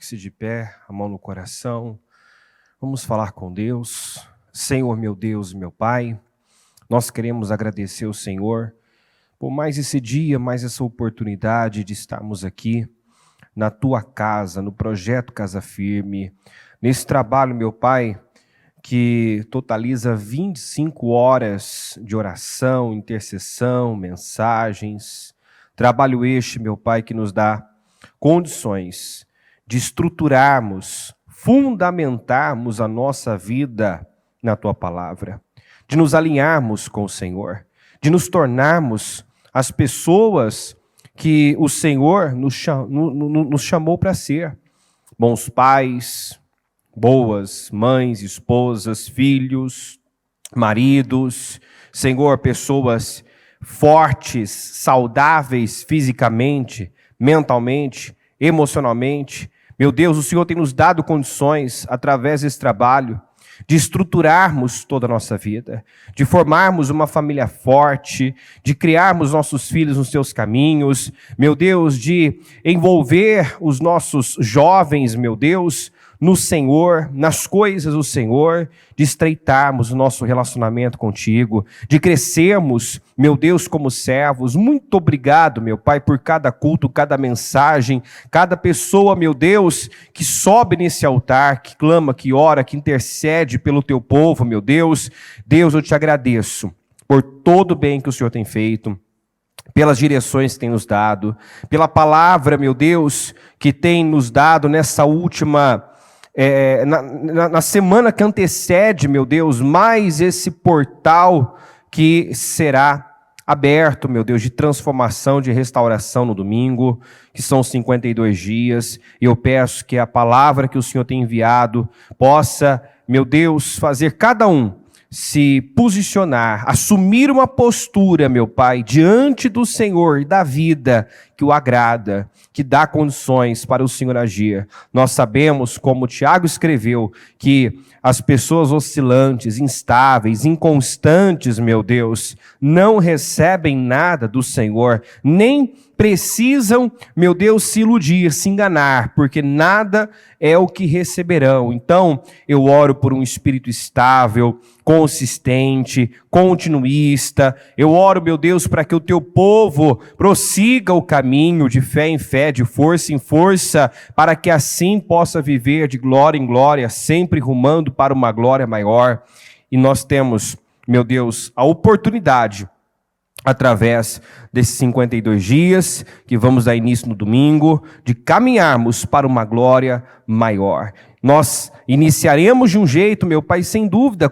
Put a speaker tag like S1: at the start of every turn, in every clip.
S1: Coloque-se de pé, a mão no coração. Vamos falar com Deus. Senhor, meu Deus e meu Pai, nós queremos agradecer ao Senhor por mais esse dia, mais essa oportunidade de estarmos aqui na Tua casa, no projeto Casa Firme, nesse trabalho, meu Pai, que totaliza 25 horas de oração, intercessão, mensagens. Trabalho este, meu Pai, que nos dá condições de estruturarmos, fundamentarmos a nossa vida na Tua palavra, de nos alinharmos com o Senhor, de nos tornarmos as pessoas que o Senhor nos chamou para ser. Bons pais, boas mães, esposas, filhos, maridos, Senhor, pessoas fortes, saudáveis fisicamente, mentalmente, emocionalmente. Meu Deus, o Senhor tem nos dado condições, através desse trabalho, de estruturarmos toda a nossa vida, de formarmos uma família forte, de criarmos nossos filhos nos Teus caminhos, meu Deus, de envolver os nossos jovens, meu Deus, no Senhor, nas coisas do Senhor, de estreitarmos o nosso relacionamento contigo, de crescermos, meu Deus, como servos. Muito obrigado, meu Pai, por cada culto, cada mensagem, cada pessoa, meu Deus, que sobe nesse altar, que clama, que ora, que intercede pelo teu povo, meu Deus. Deus, eu te agradeço por todo o bem que o Senhor tem feito, pelas direções que tem nos dado, pela palavra, meu Deus, que tem nos dado nessa última... na semana que antecede, meu Deus, mais esse portal que será aberto, meu Deus, de transformação, de restauração no domingo, que são 52 dias, e eu peço que a palavra que o Senhor tem enviado possa, meu Deus, fazer cada um se posicionar, assumir uma postura, meu Pai, diante do Senhor e da vida que o agrada, que dá condições para o Senhor agir. Nós sabemos, como Tiago escreveu, que as pessoas oscilantes, instáveis, inconstantes, meu Deus, não recebem nada do Senhor, nem precisam, meu Deus, se iludir, se enganar, porque nada é o que receberão. Então, eu oro por um espírito estável, consistente, continuista. Eu oro, meu Deus, para que o teu povo prossiga o caminho de fé em fé, de força em força, para que assim possa viver de glória em glória, sempre rumando para uma glória maior. E nós temos, meu Deus, a oportunidade, através desses 52 dias, que vamos dar início no domingo, de caminharmos para uma glória maior. Nós iniciaremos de um jeito, meu Pai, sem dúvida,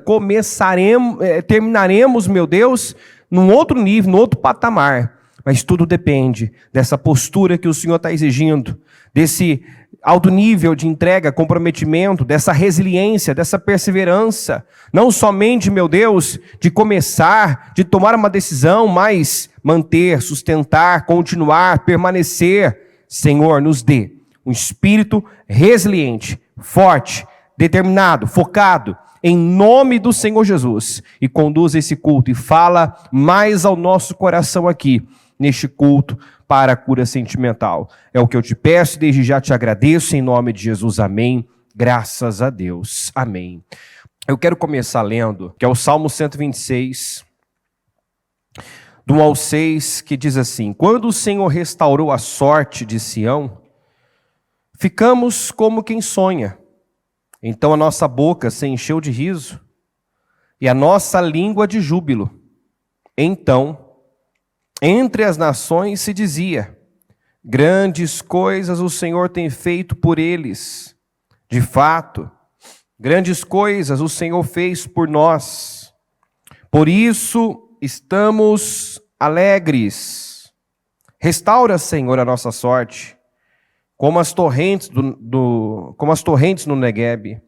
S1: terminaremos, meu Deus, num outro nível, num outro patamar, mas tudo depende dessa postura que o Senhor está exigindo, desse alto nível de entrega, comprometimento, dessa resiliência, dessa perseverança, não somente, meu Deus, de começar, de tomar uma decisão, mas manter, sustentar, continuar, permanecer. Senhor, nos dê um espírito resiliente, forte, determinado, focado, em nome do Senhor Jesus, e conduz esse culto e fala mais ao nosso coração aqui, neste culto, para a cura sentimental. É o que eu te peço e desde já te agradeço em nome de Jesus. Amém. Graças a Deus. Amém. Eu quero começar lendo, que é o Salmo 126, do 1 ao 6, que diz assim: Quando o Senhor restaurou a sorte de Sião, ficamos como quem sonha. Então a nossa boca se encheu de riso e a nossa língua de júbilo. Então, entre as nações se dizia: grandes coisas o Senhor tem feito por eles. De fato, grandes coisas o Senhor fez por nós. Por isso estamos alegres. Restaura, Senhor, a nossa sorte, como as torrentes como as torrentes no Neguebe.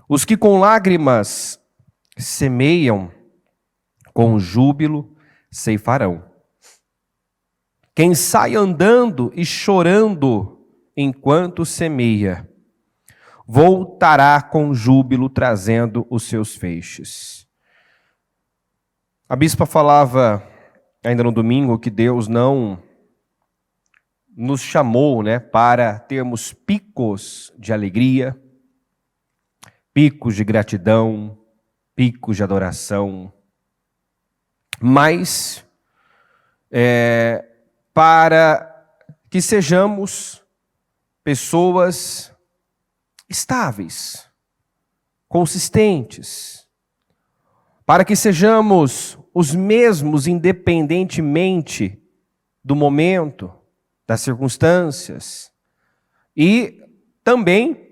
S1: Os que com lágrimas semeiam, com júbilo ceifarão. Quem sai andando e chorando enquanto semeia, voltará com júbilo trazendo os seus feixes. A bispa falava ainda no domingo que Deus não nos chamou, né, para termos picos de alegria, picos de gratidão, picos de adoração, mas para que sejamos pessoas estáveis, consistentes, para que sejamos os mesmos independentemente do momento, das circunstâncias e também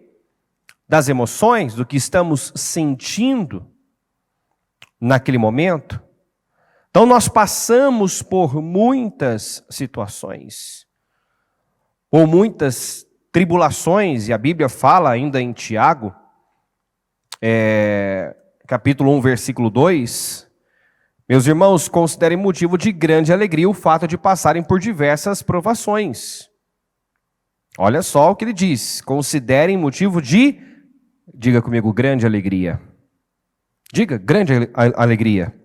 S1: das emoções, do que estamos sentindo naquele momento. Então nós passamos por muitas situações, por muitas tribulações, e a Bíblia fala ainda em Tiago, capítulo 1, versículo 2, meus irmãos, considerem motivo de grande alegria o fato de passarem por diversas provações. Olha só o que ele diz, considerem motivo de, diga comigo, grande alegria. Diga, grande alegria.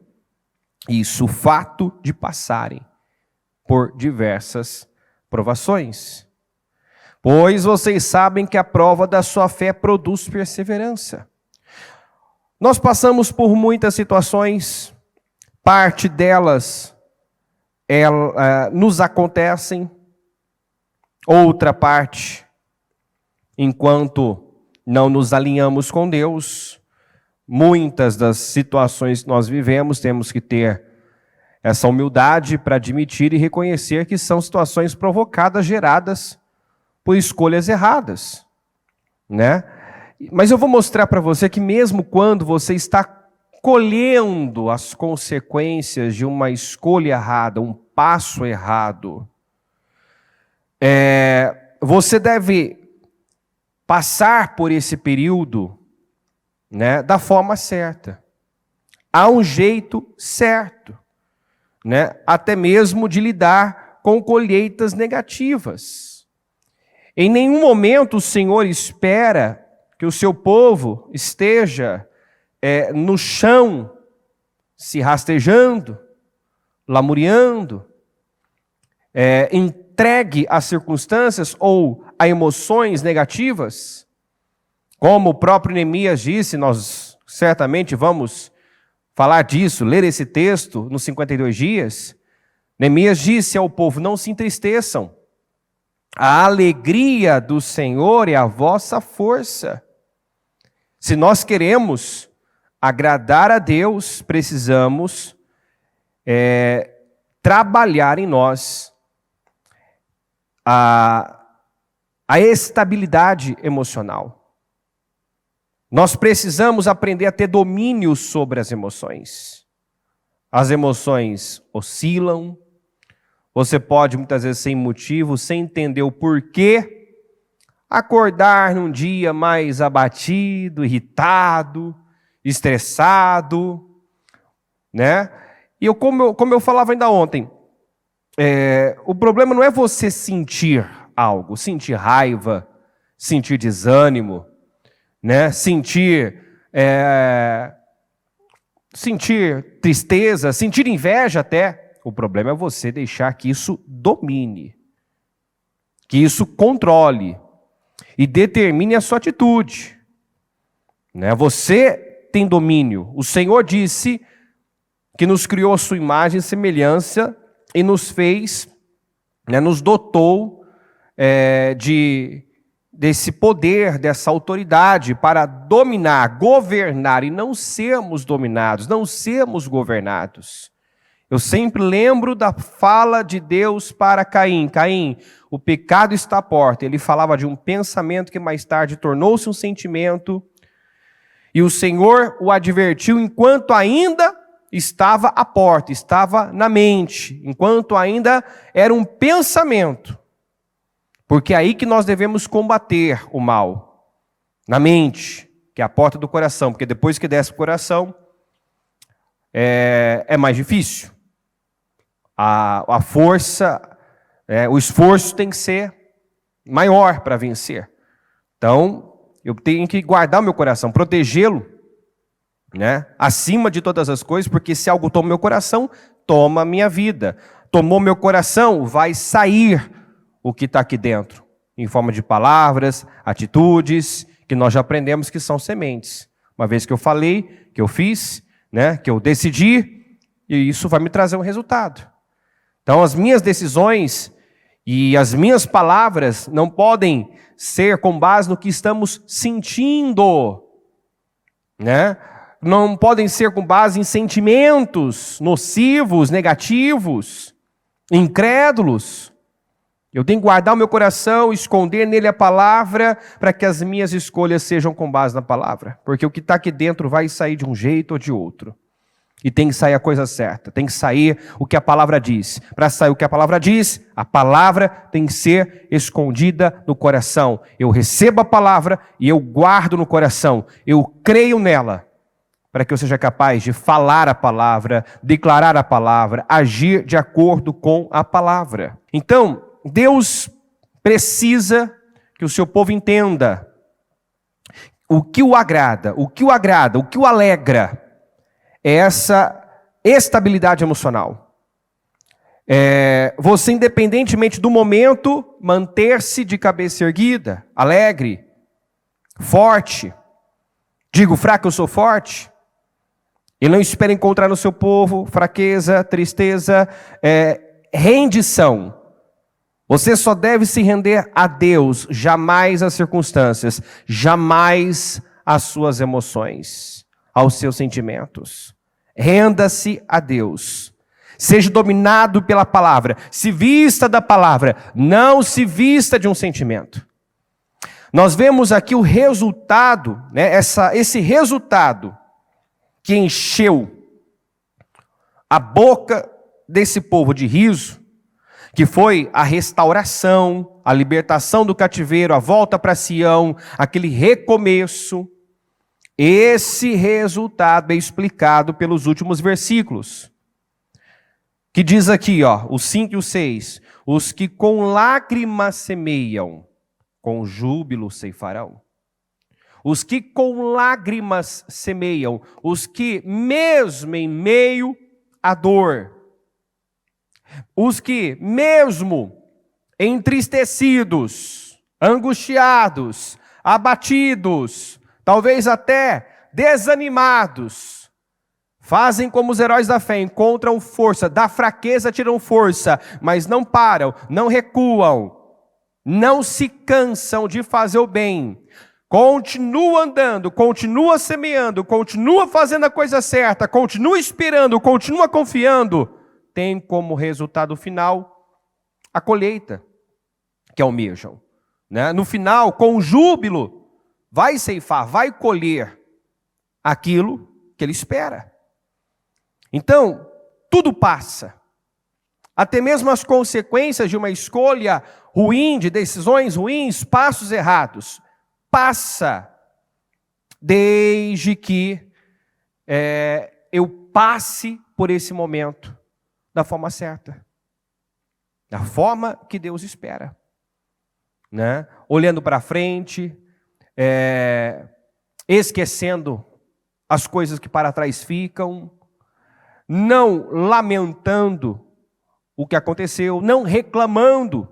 S1: Isso, o fato de passarem por diversas provações. Pois vocês sabem que a prova da sua fé produz perseverança. Nós passamos por muitas situações, parte delas nos acontecem, outra parte, enquanto não nos alinhamos com Deus, muitas das situações que nós vivemos, temos que ter essa humildade para admitir e reconhecer que são situações provocadas, geradas por escolhas erradas, né? Mas eu vou mostrar para você que mesmo quando você está colhendo as consequências de uma escolha errada, um passo errado, você deve passar por esse período, né, da forma certa. Há um jeito certo, né, até mesmo de lidar com colheitas negativas. Em nenhum momento o Senhor espera que o seu povo esteja no chão, se rastejando, lamuriando, entregue às circunstâncias ou a emoções negativas. Como o próprio Neemias disse, nós certamente vamos falar disso, ler esse texto nos 52 dias. Neemias disse ao povo, não se entristeçam, a alegria do Senhor é a vossa força. Se nós queremos agradar a Deus, precisamos trabalhar em nós a estabilidade emocional. Nós precisamos aprender a ter domínio sobre as emoções. As emoções oscilam, você pode muitas vezes sem motivo, sem entender o porquê, acordar num dia mais abatido, irritado, estressado, né? E como eu falava ainda ontem, o problema não é você sentir algo, sentir raiva, sentir desânimo, né? Sentir tristeza, sentir inveja até. O problema é você deixar que isso domine, que isso controle e determine a sua atitude, né? Você tem domínio. O Senhor disse que nos criou a sua imagem e semelhança e nos fez, né, nos dotou desse poder, dessa autoridade para dominar, governar e não sermos dominados, não sermos governados. Eu sempre lembro da fala de Deus para Caim. Caim, o pecado está à porta. Ele falava de um pensamento que mais tarde tornou-se um sentimento. E o Senhor o advertiu enquanto ainda estava à porta, estava na mente, enquanto ainda era um pensamento. Porque é aí que nós devemos combater o mal, na mente, que é a porta do coração. Porque depois que desce o coração, é mais difícil. A força, o esforço tem que ser maior para vencer. Então, eu tenho que guardar o meu coração, protegê-lo, né, acima de todas as coisas, porque se algo toma meu coração, toma a minha vida. Tomou meu coração, vai sair o que está aqui dentro, em forma de palavras, atitudes, que nós já aprendemos que são sementes. Uma vez que eu falei, que eu fiz, né, que eu decidi, e isso vai me trazer um resultado. Então, as minhas decisões e as minhas palavras não podem ser com base no que estamos sentindo, né? Não podem ser com base em sentimentos nocivos, negativos, incrédulos. Eu tenho que guardar o meu coração, esconder nele a palavra, para que as minhas escolhas sejam com base na palavra. Porque o que está aqui dentro vai sair de um jeito ou de outro. E tem que sair a coisa certa, tem que sair o que a palavra diz. Para sair o que a palavra diz, a palavra tem que ser escondida no coração. Eu recebo a palavra e eu guardo no coração. Eu creio nela, para que eu seja capaz de falar a palavra, declarar a palavra, agir de acordo com a palavra. Então, Deus precisa que o seu povo entenda o que o agrada, o que o alegra. É essa estabilidade emocional. Você, independentemente do momento, manter-se de cabeça erguida, alegre, forte. Digo fraco, eu sou forte. E não espere encontrar no seu povo fraqueza, tristeza, rendição. Você só deve se render a Deus, jamais às circunstâncias, jamais às suas emoções, aos seus sentimentos. Renda-se a Deus. Seja dominado pela palavra. Se vista da palavra. Não se vista de um sentimento. Nós vemos aqui o resultado, né, esse resultado que encheu a boca desse povo de riso, que foi a restauração, a libertação do cativeiro, a volta para Sião, aquele recomeço. Esse resultado é explicado pelos últimos versículos, que diz aqui, os 5 e os 6, os que com lágrimas semeiam, com júbilo ceifarão. Os que com lágrimas semeiam, os que mesmo em meio à dor, os que mesmo entristecidos, angustiados, abatidos, talvez até desanimados, fazem como os heróis da fé, encontram força, da fraqueza tiram força, mas não param, não recuam, não se cansam de fazer o bem, continua andando, continua semeando, continua fazendo a coisa certa, continua esperando, continua confiando, tem como resultado final a colheita que almejam, né? No final, com júbilo, vai ceifar, vai colher aquilo que ele espera. Então, tudo passa. Até mesmo as consequências de uma escolha ruim, de decisões ruins, passos errados. Passa. Desde que eu passe por esse momento da forma certa. Da forma que Deus espera. Né? Olhando para frente, esquecendo as coisas que para trás ficam, não lamentando o que aconteceu, não reclamando,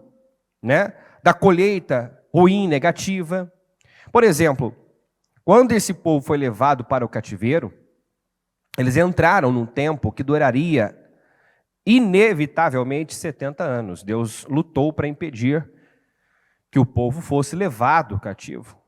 S1: né, da colheita ruim, negativa. Por exemplo, quando esse povo foi levado para o cativeiro, eles entraram num tempo que duraria inevitavelmente 70 anos. Deus lutou para impedir que o povo fosse levado cativo.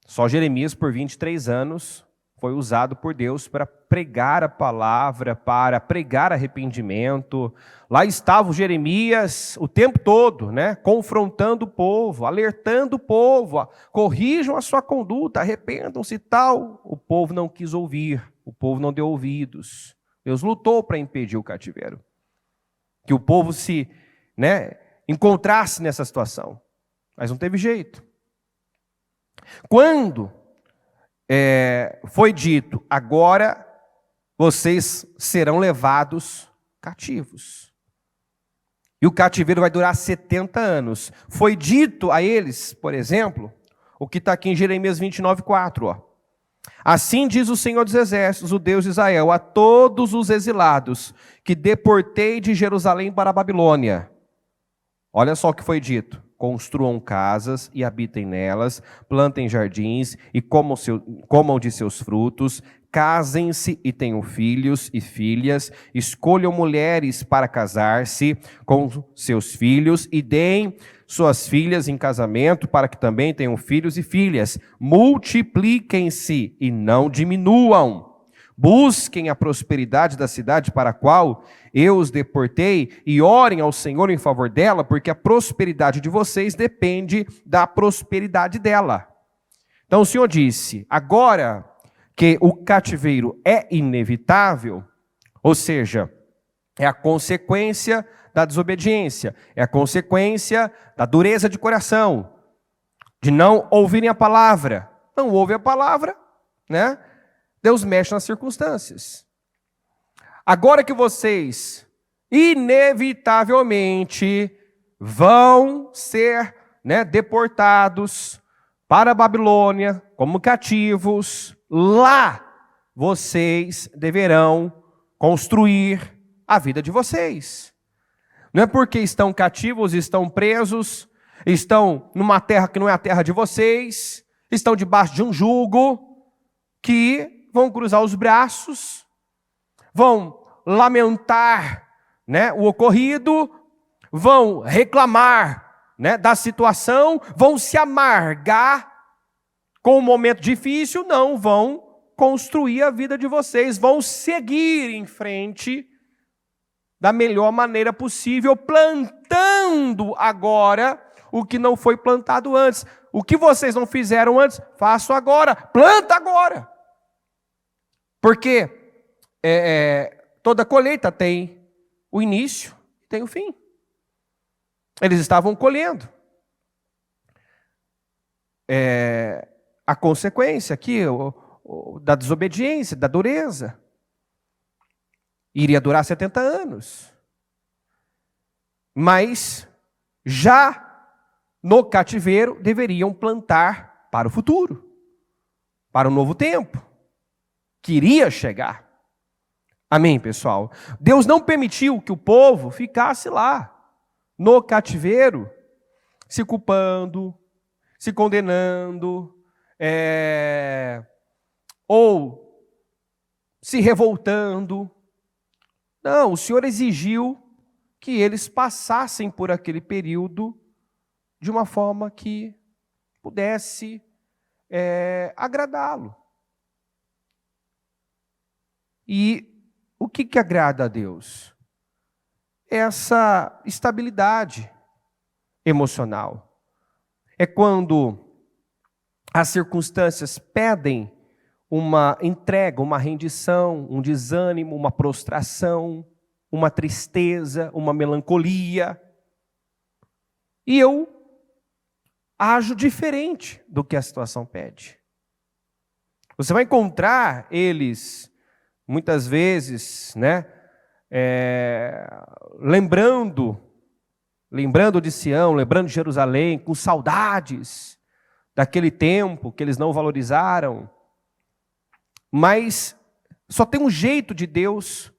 S1: Só Jeremias, por 23 anos, foi usado por Deus para pregar a palavra, para pregar arrependimento. Lá estava o Jeremias o tempo todo, né, confrontando o povo, alertando o povo, corrijam a sua conduta, arrependam-se e tal. O povo não quis ouvir, o povo não deu ouvidos. Deus lutou para impedir o cativeiro. Que o povo se, né, encontrasse nessa situação. Mas não teve jeito. Quando foi dito, agora vocês serão levados cativos. E o cativeiro vai durar 70 anos. Foi dito a eles, por exemplo, o que está aqui em Jeremias 29:4. Assim diz o Senhor dos Exércitos, o Deus de Israel, a todos os exilados que deportei de Jerusalém para a Babilônia. Olha só o que foi dito: construam casas e habitem nelas, plantem jardins e comam de seus frutos, casem-se e tenham filhos e filhas, escolham mulheres para casar-se com seus filhos e deem suas filhas em casamento para que também tenham filhos e filhas. Multipliquem-se e não diminuam. Busquem a prosperidade da cidade para a qual eu os deportei e orem ao Senhor em favor dela, porque a prosperidade de vocês depende da prosperidade dela. Então o Senhor disse: agora que o cativeiro é inevitável, ou seja, é a consequência da desobediência, é a consequência da dureza de coração, de não ouvirem a palavra. Não ouve a palavra, né? Deus mexe nas circunstâncias. Agora que vocês, inevitavelmente, vão ser, deportados para a Babilônia como cativos, lá vocês deverão construir a vida de vocês. Não é porque estão cativos, estão presos, estão numa terra que não é a terra de vocês, estão debaixo de um jugo, que vão cruzar os braços, vão lamentar, o ocorrido, vão reclamar, da situação, vão se amargar com um momento difícil, não, vão construir a vida de vocês, vão seguir em frente da melhor maneira possível, plantando agora o que não foi plantado antes. O que vocês não fizeram antes, faço agora, planta agora. Porque toda colheita tem o início e tem o fim. Eles estavam colhendo. A consequência aqui da desobediência, da dureza. Iria durar 70 anos. Mas já no cativeiro deveriam plantar para o futuro, para o novo tempo que iria chegar. Amém, pessoal? Deus não permitiu que o povo ficasse lá, no cativeiro, se culpando, se condenando, ou se revoltando. Não, o Senhor exigiu que eles passassem por aquele período de uma forma que pudesse agradá-lo. E o que agrada a Deus? Essa estabilidade emocional. É quando as circunstâncias pedem uma entrega, uma rendição, um desânimo, uma prostração, uma tristeza, uma melancolia. E eu ajo diferente do que a situação pede. Você vai encontrar eles muitas vezes, lembrando de Sião, lembrando de Jerusalém, com saudades daquele tempo que eles não valorizaram. Mas só tem um jeito de Deus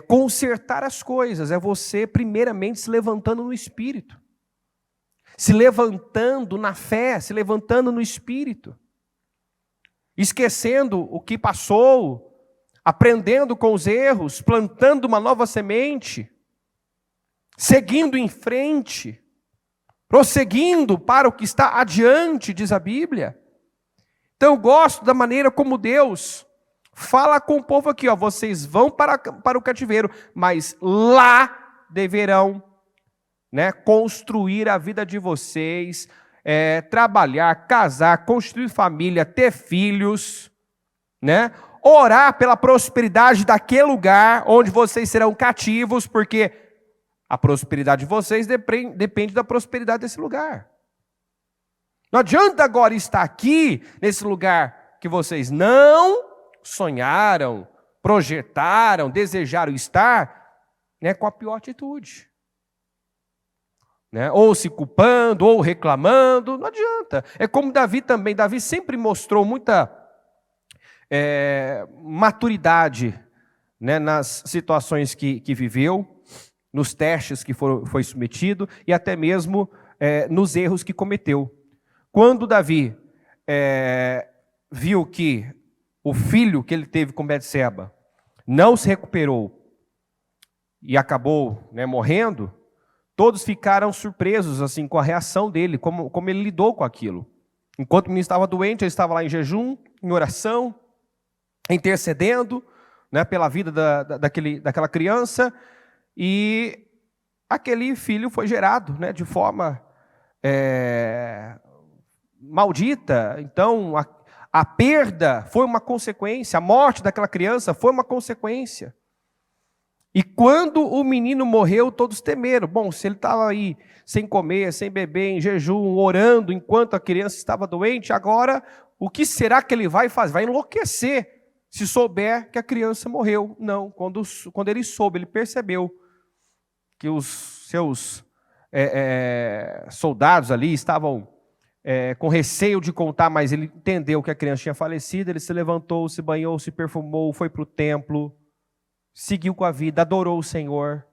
S1: consertar as coisas, é você primeiramente se levantando no Espírito, se levantando na fé, se levantando no Espírito, esquecendo o que passou, aprendendo com os erros, plantando uma nova semente, seguindo em frente, prosseguindo para o que está adiante, diz a Bíblia. Então eu gosto da maneira como Deus fala com o povo aqui, vocês vão para o cativeiro, mas lá deverão construir a vida de vocês, trabalhar, casar, construir família, ter filhos, orar pela prosperidade daquele lugar onde vocês serão cativos, porque a prosperidade de vocês depende da prosperidade desse lugar. Não adianta agora estar aqui, nesse lugar que vocês não sonharam, projetaram, desejaram estar, com a pior atitude. Ou se culpando, ou reclamando, não adianta. É como Davi também. Davi sempre mostrou muita maturidade nas situações que viveu. nos testes que foi submetido e até mesmo nos erros que cometeu. Quando Davi viu que o filho que ele teve com Betseba não se recuperou e acabou, morrendo, todos ficaram surpresos assim com a reação dele, como ele lidou com aquilo. Enquanto o menino estava doente, ele estava lá em jejum, em oração, intercedendo, pela vida daquela criança, e aquele filho foi gerado, de forma maldita. Então, a perda foi uma consequência, a morte daquela criança foi uma consequência. E quando o menino morreu, todos temeram. Bom, se ele estava aí sem comer, sem beber, em jejum, orando, enquanto a criança estava doente, agora o que será que ele vai fazer? Vai enlouquecer se souber que a criança morreu. Não, quando ele soube, ele percebeu que os seus soldados ali estavam com receio de contar, mas ele entendeu que a criança tinha falecido, ele se levantou, se banhou, se perfumou, foi para o templo, seguiu com a vida, adorou o Senhor.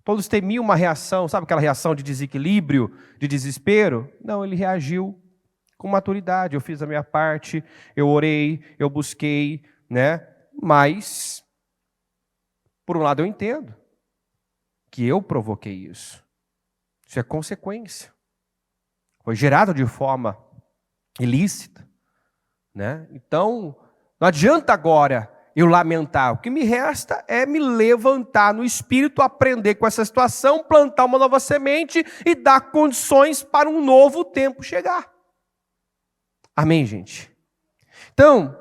S1: Todos temiam uma reação, sabe aquela reação de desequilíbrio, de desespero? Não, ele reagiu com maturidade. Eu fiz a minha parte, eu orei, eu busquei, Mas, por um lado eu entendo que eu provoquei isso. Isso é consequência. Foi gerado de forma ilícita, Então, não adianta agora eu lamentar. O que me resta é me levantar no espírito, aprender com essa situação, plantar uma nova semente e dar condições para um novo tempo chegar. Amém, gente? Então,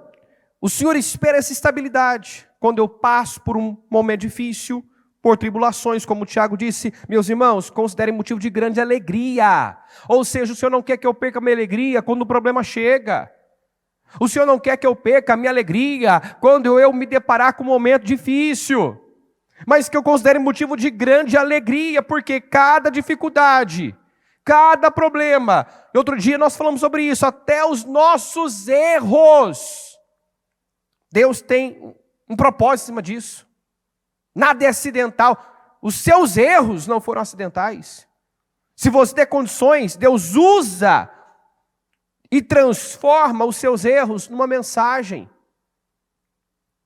S1: o Senhor espera essa estabilidade. Quando eu passo por um momento difícil, por tribulações, como o Tiago disse, meus irmãos, considerem motivo de grande alegria. Ou seja, o Senhor não quer que eu perca a minha alegria quando o problema chega. O Senhor não quer que eu perca a minha alegria quando eu me deparar com um momento difícil, mas que eu considere motivo de grande alegria, porque cada dificuldade, cada problema, e outro dia nós falamos sobre isso, até os nossos erros, Deus tem um propósito em cima disso. Nada é acidental. Os seus erros não foram acidentais. Se você tem condições, Deus usa e transforma os seus erros numa mensagem,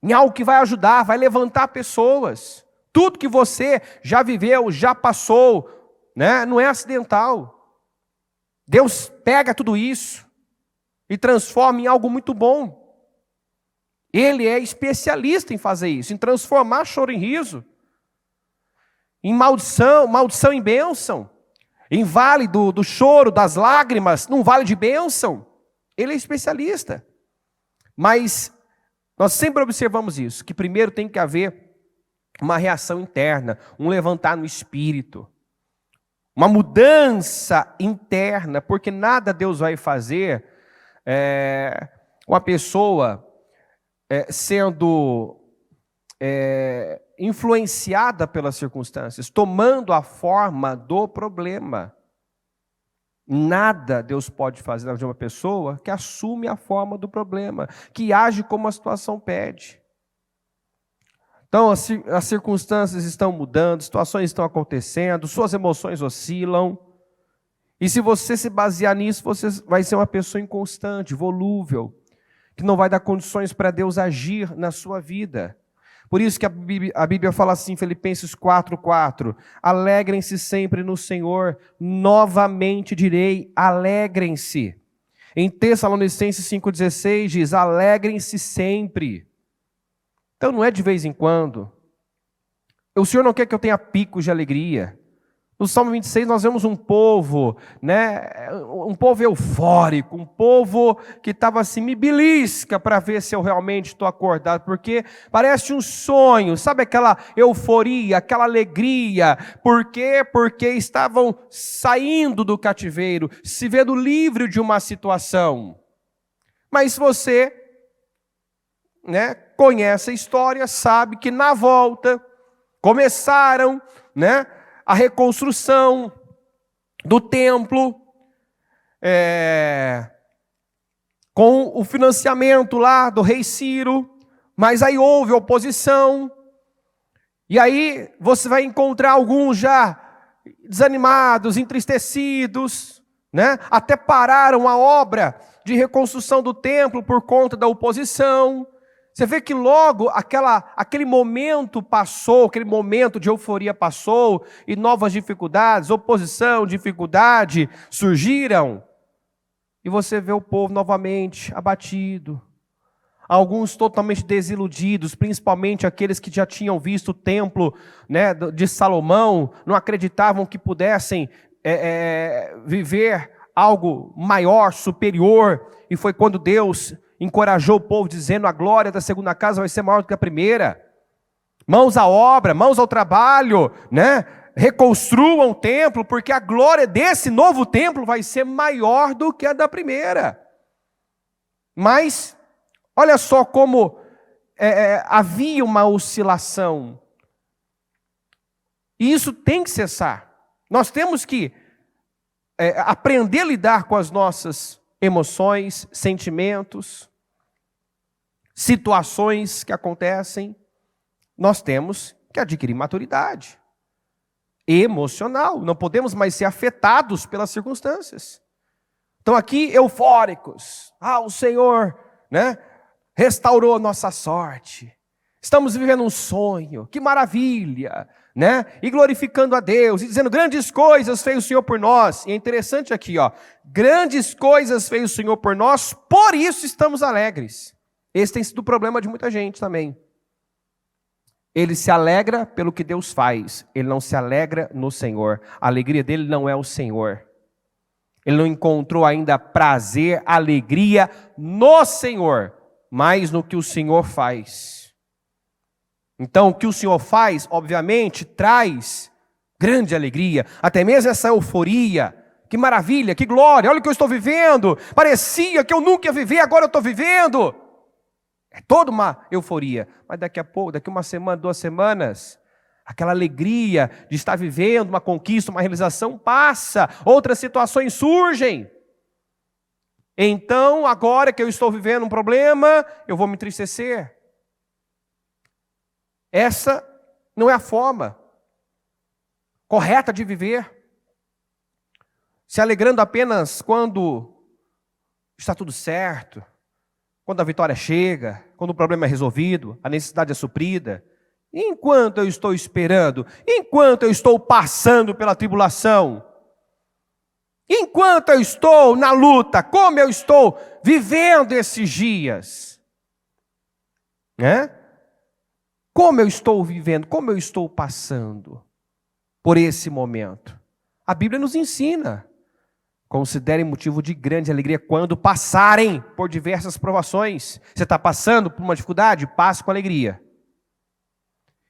S1: em algo que vai ajudar, vai levantar pessoas. Tudo que você já viveu, já passou, não é acidental. Deus pega tudo isso e transforma em algo muito bom. Ele é especialista em fazer isso, em transformar choro em riso, em maldição em bênção, em vale do choro, das lágrimas, num vale de bênção. Ele é especialista. Mas nós sempre observamos isso, que primeiro tem que haver uma reação interna, um levantar no espírito, uma mudança interna, porque nada Deus vai fazer com a pessoa sendo influenciada pelas circunstâncias, tomando a forma do problema. Nada Deus pode fazer na vida de uma pessoa que assume a forma do problema, que age como a situação pede. Então, as circunstâncias estão mudando, situações estão acontecendo, suas emoções oscilam. E se você se basear nisso, você vai ser uma pessoa inconstante, volúvel, que não vai dar condições para Deus agir na sua vida. Por isso que a Bíblia fala assim, Filipenses 4:4, alegrem-se sempre no Senhor, novamente direi, alegrem-se. Em Tessalonicenses 5,16 diz, alegrem-se sempre. Então não é de vez em quando. O Senhor não quer que eu tenha picos de alegria. No Salmo 26 nós vemos um povo, um povo eufórico, um povo que estava assim, me belisca para ver se eu realmente estou acordado, porque parece um sonho, sabe aquela euforia, aquela alegria, por quê? Porque estavam saindo do cativeiro, se vendo livre de uma situação. Mas você, conhece a história, sabe que na volta começaram, a reconstrução do templo, com o financiamento lá do rei Ciro, mas aí houve oposição, E aí você vai encontrar alguns já desanimados, entristecidos, né? Até pararam a obra de reconstrução do templo por conta da oposição. Você vê que logo aquele momento passou, aquele momento de euforia passou, e novas dificuldades, oposição, dificuldade surgiram. E você vê o povo novamente abatido. Alguns totalmente desiludidos, principalmente aqueles que já tinham visto o templo, né, de Salomão, não acreditavam que pudessem viver algo maior, superior. E foi quando Deus encorajou o povo, dizendo: a glória da segunda casa vai ser maior do que a primeira. Mãos à obra, mãos ao trabalho, né? Reconstruam o templo, porque a glória desse novo templo vai ser maior do que a da primeira. Mas olha só como havia uma oscilação. E isso tem que cessar. Nós temos que aprender a lidar com as nossas emoções, sentimentos, situações que acontecem. Nós temos que adquirir maturidade emocional. Não podemos mais ser afetados pelas circunstâncias. Então aqui, eufóricos. O Senhor, né, restaurou a nossa sorte. Estamos vivendo um sonho. Que maravilha, né? E glorificando a Deus, e dizendo: grandes coisas fez o Senhor por nós. E é interessante aqui, grandes coisas fez o Senhor por nós, por isso estamos alegres. Esse tem sido o problema de muita gente também. Ele se alegra pelo que Deus faz, ele não se alegra no Senhor. A alegria dele não é o Senhor. Ele não encontrou ainda prazer, alegria no Senhor, mas no que o Senhor faz. Então, o que o Senhor faz, obviamente, traz grande alegria, até mesmo essa euforia. Que maravilha, que glória, olha o que eu estou vivendo. Parecia que eu nunca ia viver, agora eu estou vivendo. É toda uma euforia. Mas daqui a pouco, daqui uma semana, 2 semanas, aquela alegria de estar vivendo uma conquista, uma realização passa. Outras situações surgem. Então, agora que eu estou vivendo um problema, eu vou me entristecer. Essa não é a forma correta de viver. Se alegrando apenas quando está tudo certo, quando a vitória chega, quando o problema é resolvido, a necessidade é suprida. Enquanto eu estou esperando, enquanto eu estou passando pela tribulação, enquanto eu estou na luta, como eu estou vivendo esses dias, né? Como eu estou vivendo, como eu estou passando por esse momento. A Bíblia nos ensina: considerem motivo de grande alegria quando passarem por diversas provações. Você está passando por uma dificuldade? Passe com alegria.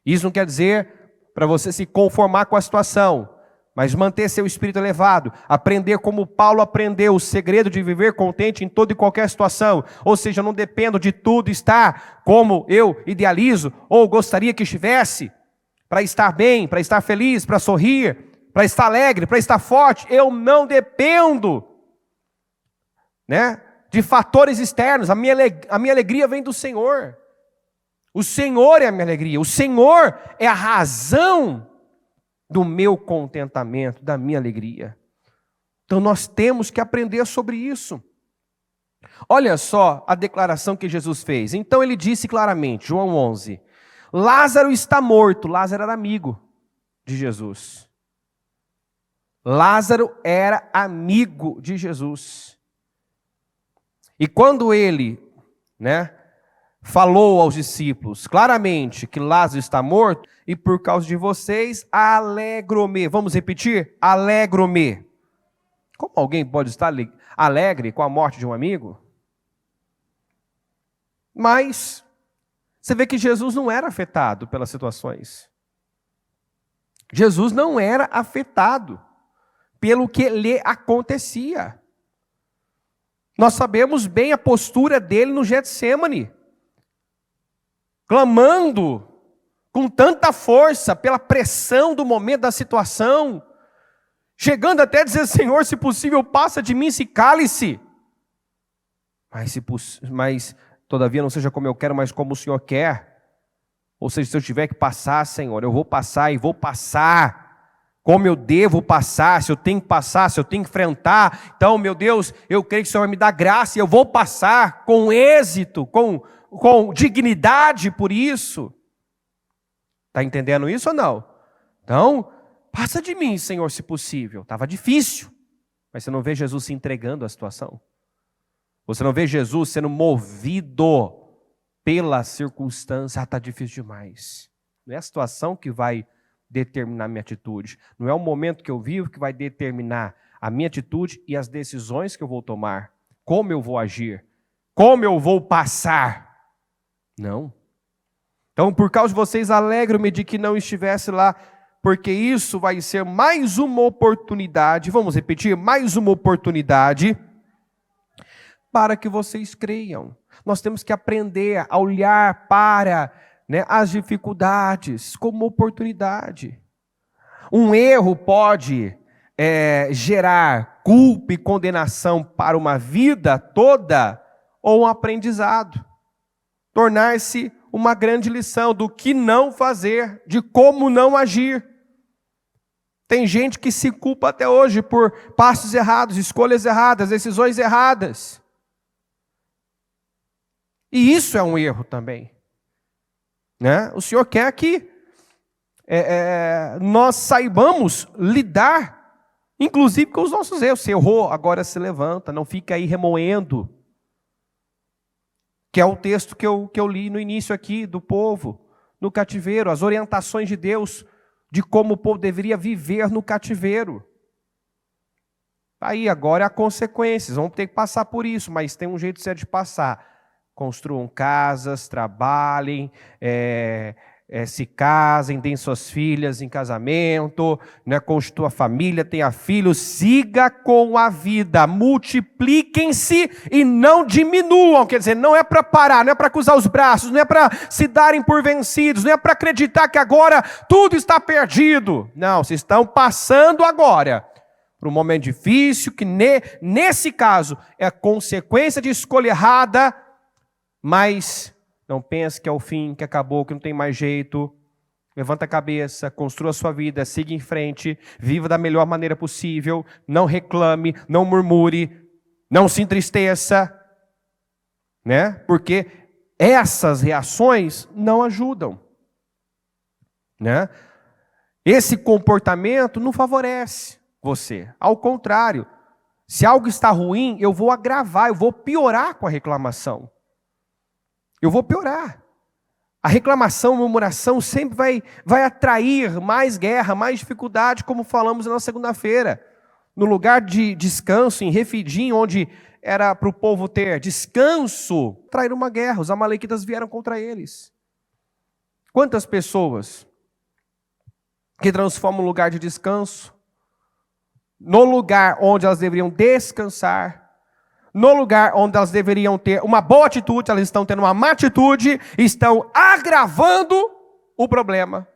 S1: Isso não quer dizer para você se conformar com a situação, mas manter seu espírito elevado, aprender como Paulo aprendeu, o segredo de viver contente em toda e qualquer situação. Ou seja, eu não dependo de tudo estar como eu idealizo ou gostaria que estivesse, para estar bem, para estar feliz, para sorrir, para estar alegre, para estar forte. Eu não dependo, né, de fatores externos. A minha alegria vem do Senhor. O Senhor é a minha alegria. O Senhor é a razão do meu contentamento, da minha alegria. Então nós temos que aprender sobre isso. Olha só a declaração que Jesus fez. Então ele disse claramente, João 11, Lázaro está morto. Lázaro era amigo de Jesus. Lázaro era amigo de Jesus. E quando ele, né, falou aos discípulos claramente que Lázaro está morto, e por causa de vocês, alegro-me. Vamos repetir? Alegro-me. Como alguém pode estar alegre com a morte de um amigo? Mas você vê que Jesus não era afetado pelas situações. Jesus não era afetado pelo que lhe acontecia. Nós sabemos bem a postura dele no Getsêmani, clamando com tanta força pela pressão do momento da situação, chegando até a dizer: Senhor, se possível, passa de mim esse cálice. Mas todavia não seja como eu quero, mas como o Senhor quer. Ou seja, se eu tiver que passar, Senhor, eu vou passar e vou passar como eu devo passar, se eu tenho que passar, se eu tenho que enfrentar. Então, meu Deus, eu creio que o Senhor vai me dar graça e eu vou passar com êxito, com dignidade por isso. Está entendendo isso ou não? Então, passa de mim, Senhor, se possível. Estava difícil, mas você não vê Jesus se entregando à situação. Você não vê Jesus sendo movido pela circunstância. Está difícil demais. Não é a situação que vai determinar a minha atitude. Não é o momento que eu vivo que vai determinar a minha atitude e as decisões que eu vou tomar. Como eu vou agir. Como eu vou passar. Não. Então, por causa de vocês, alegro-me de que não estivesse lá, porque isso vai ser mais uma oportunidade, vamos repetir, mais uma oportunidade para que vocês creiam. Nós temos que aprender a olhar para as dificuldades como oportunidade. Um erro pode gerar culpa e condenação para uma vida toda, ou um aprendizado. Tornar-se uma grande lição do que não fazer, de como não agir. Tem gente que se culpa até hoje por passos errados, escolhas erradas, decisões erradas. E isso é um erro também. O Senhor quer que nós saibamos lidar, inclusive com os nossos erros. Se errou, agora se levanta, não fica aí remoendo. Que é o texto que eu li no início aqui, do povo, no cativeiro, as orientações de Deus, de como o povo deveria viver no cativeiro. Aí agora há consequências, vamos ter que passar por isso, mas tem um jeito certo de passar. Construam casas, trabalhem, se casem, deem suas filhas em casamento, constitua a família, tenha filhos, siga com a vida, multipliquem-se e não diminuam. Quer dizer, não é para parar, não é para cruzar os braços, não é para se darem por vencidos, não é para acreditar que agora tudo está perdido. Não, vocês estão passando agora por um momento difícil, que nesse caso é a consequência de escolha errada, mas não pense que é o fim, que acabou, que não tem mais jeito. Levanta a cabeça, construa a sua vida, siga em frente, viva da melhor maneira possível, não reclame, não murmure, não se entristeça, porque essas reações não ajudam. Esse comportamento não favorece você. Ao contrário, se algo está ruim, eu vou agravar, eu vou piorar com a reclamação. Eu vou piorar. A reclamação, a murmuração sempre vai atrair mais guerra, mais dificuldade, como falamos na segunda-feira. No lugar de descanso, em Refidim, onde era para o povo ter descanso, traíram uma guerra. Os amalequitas vieram contra eles. Quantas pessoas que transformam um lugar de descanso no lugar onde elas deveriam descansar, no lugar onde elas deveriam ter uma boa atitude, elas estão tendo uma má atitude, estão agravando o problema,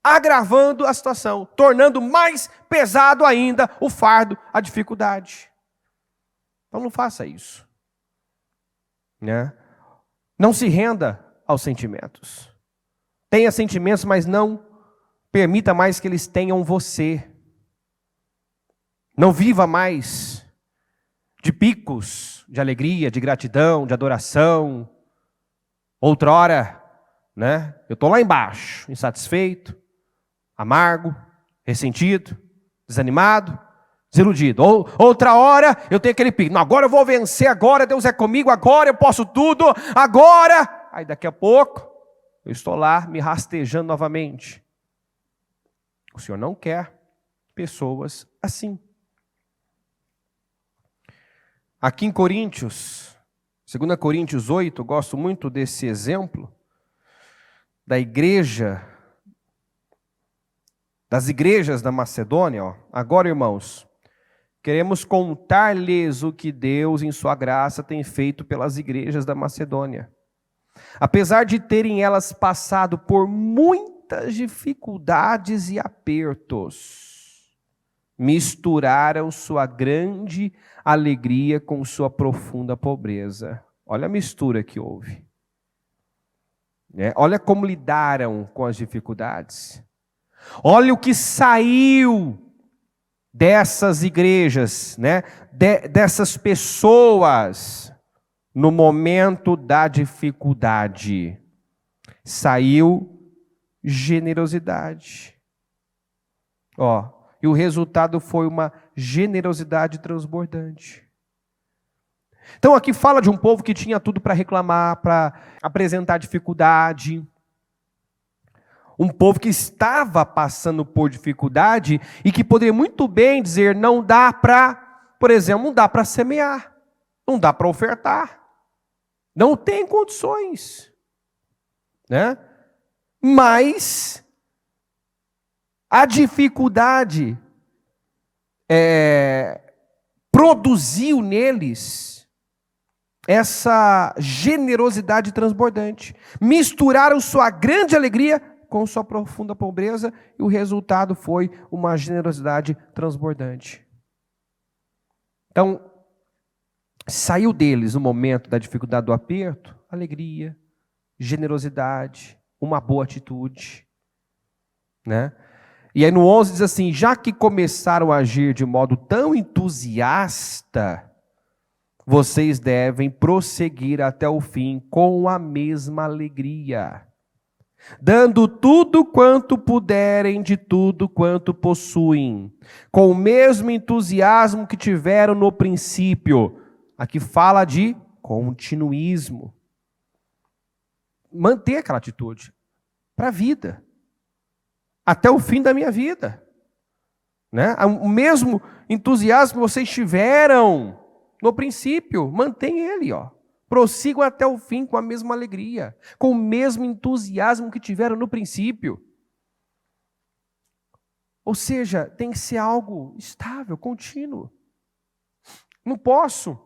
S1: agravando a situação, tornando mais pesado ainda o fardo, a dificuldade. Então não faça isso. Não se renda aos sentimentos. Tenha sentimentos, mas não permita mais que eles tenham você. Não viva mais de picos de alegria, de gratidão, de adoração. Outrora, eu estou lá embaixo, insatisfeito, amargo, ressentido, desanimado, desiludido. Outra hora, eu tenho aquele pico. Não, agora eu vou vencer, agora Deus é comigo, agora eu posso tudo, agora. Aí daqui a pouco, eu estou lá me rastejando novamente. O Senhor não quer pessoas assim. Aqui em Coríntios, 2 Coríntios 8, eu gosto muito desse exemplo da igreja, das igrejas da Macedônia. Agora, irmãos, queremos contar-lhes o que Deus, em sua graça, tem feito pelas igrejas da Macedônia. Apesar de terem elas passado por muitas dificuldades e apertos, misturaram sua grande alegria com sua profunda pobreza. Olha a mistura que houve. né? Olha como lidaram com as dificuldades. Olha o que saiu dessas igrejas, né? Dessas pessoas no momento da dificuldade. Saiu generosidade. E o resultado foi uma generosidade transbordante. Então aqui fala de um povo que tinha tudo para reclamar, para apresentar dificuldade. Um povo que estava passando por dificuldade e que poderia muito bem dizer, não dá para, por exemplo, não dá para semear, não dá para ofertar, não tem condições, né? Mas a dificuldade produziu neles essa generosidade transbordante. Misturaram sua grande alegria com sua profunda pobreza e o resultado foi uma generosidade transbordante. Então, saiu deles no momento da dificuldade do aperto, alegria, generosidade, uma boa atitude, né? E aí no 11 diz assim, já que começaram a agir de modo tão entusiasta, vocês devem prosseguir até o fim com a mesma alegria, dando tudo quanto puderem de tudo quanto possuem, com o mesmo entusiasmo que tiveram no princípio. Aqui fala de continuismo. Manter aquela atitude para a vida. Até o fim da minha vida. Né? O mesmo entusiasmo que vocês tiveram no princípio, mantém ele. Prossigam até o fim com a mesma alegria, com o mesmo entusiasmo que tiveram no princípio. Ou seja, tem que ser algo estável, contínuo. Não posso,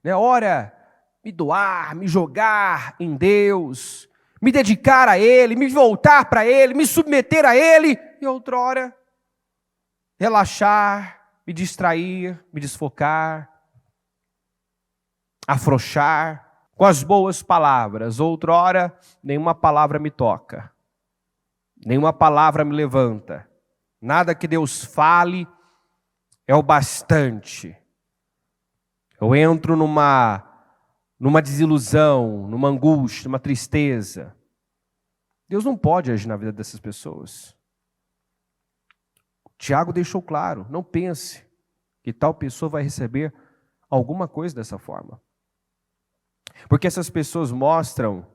S1: né, ora, me doar, me jogar em Deus, me dedicar a Ele, me voltar para Ele, me submeter a Ele, e outrora, relaxar, me distrair, me desfocar, afrouxar com as boas palavras. Outrora, nenhuma palavra me toca, nenhuma palavra me levanta, nada que Deus fale é o bastante. Eu entro numa desilusão, numa angústia, numa tristeza. Deus não pode agir na vida dessas pessoas. Tiago deixou claro, não pense que tal pessoa vai receber alguma coisa dessa forma. Porque essas pessoas mostram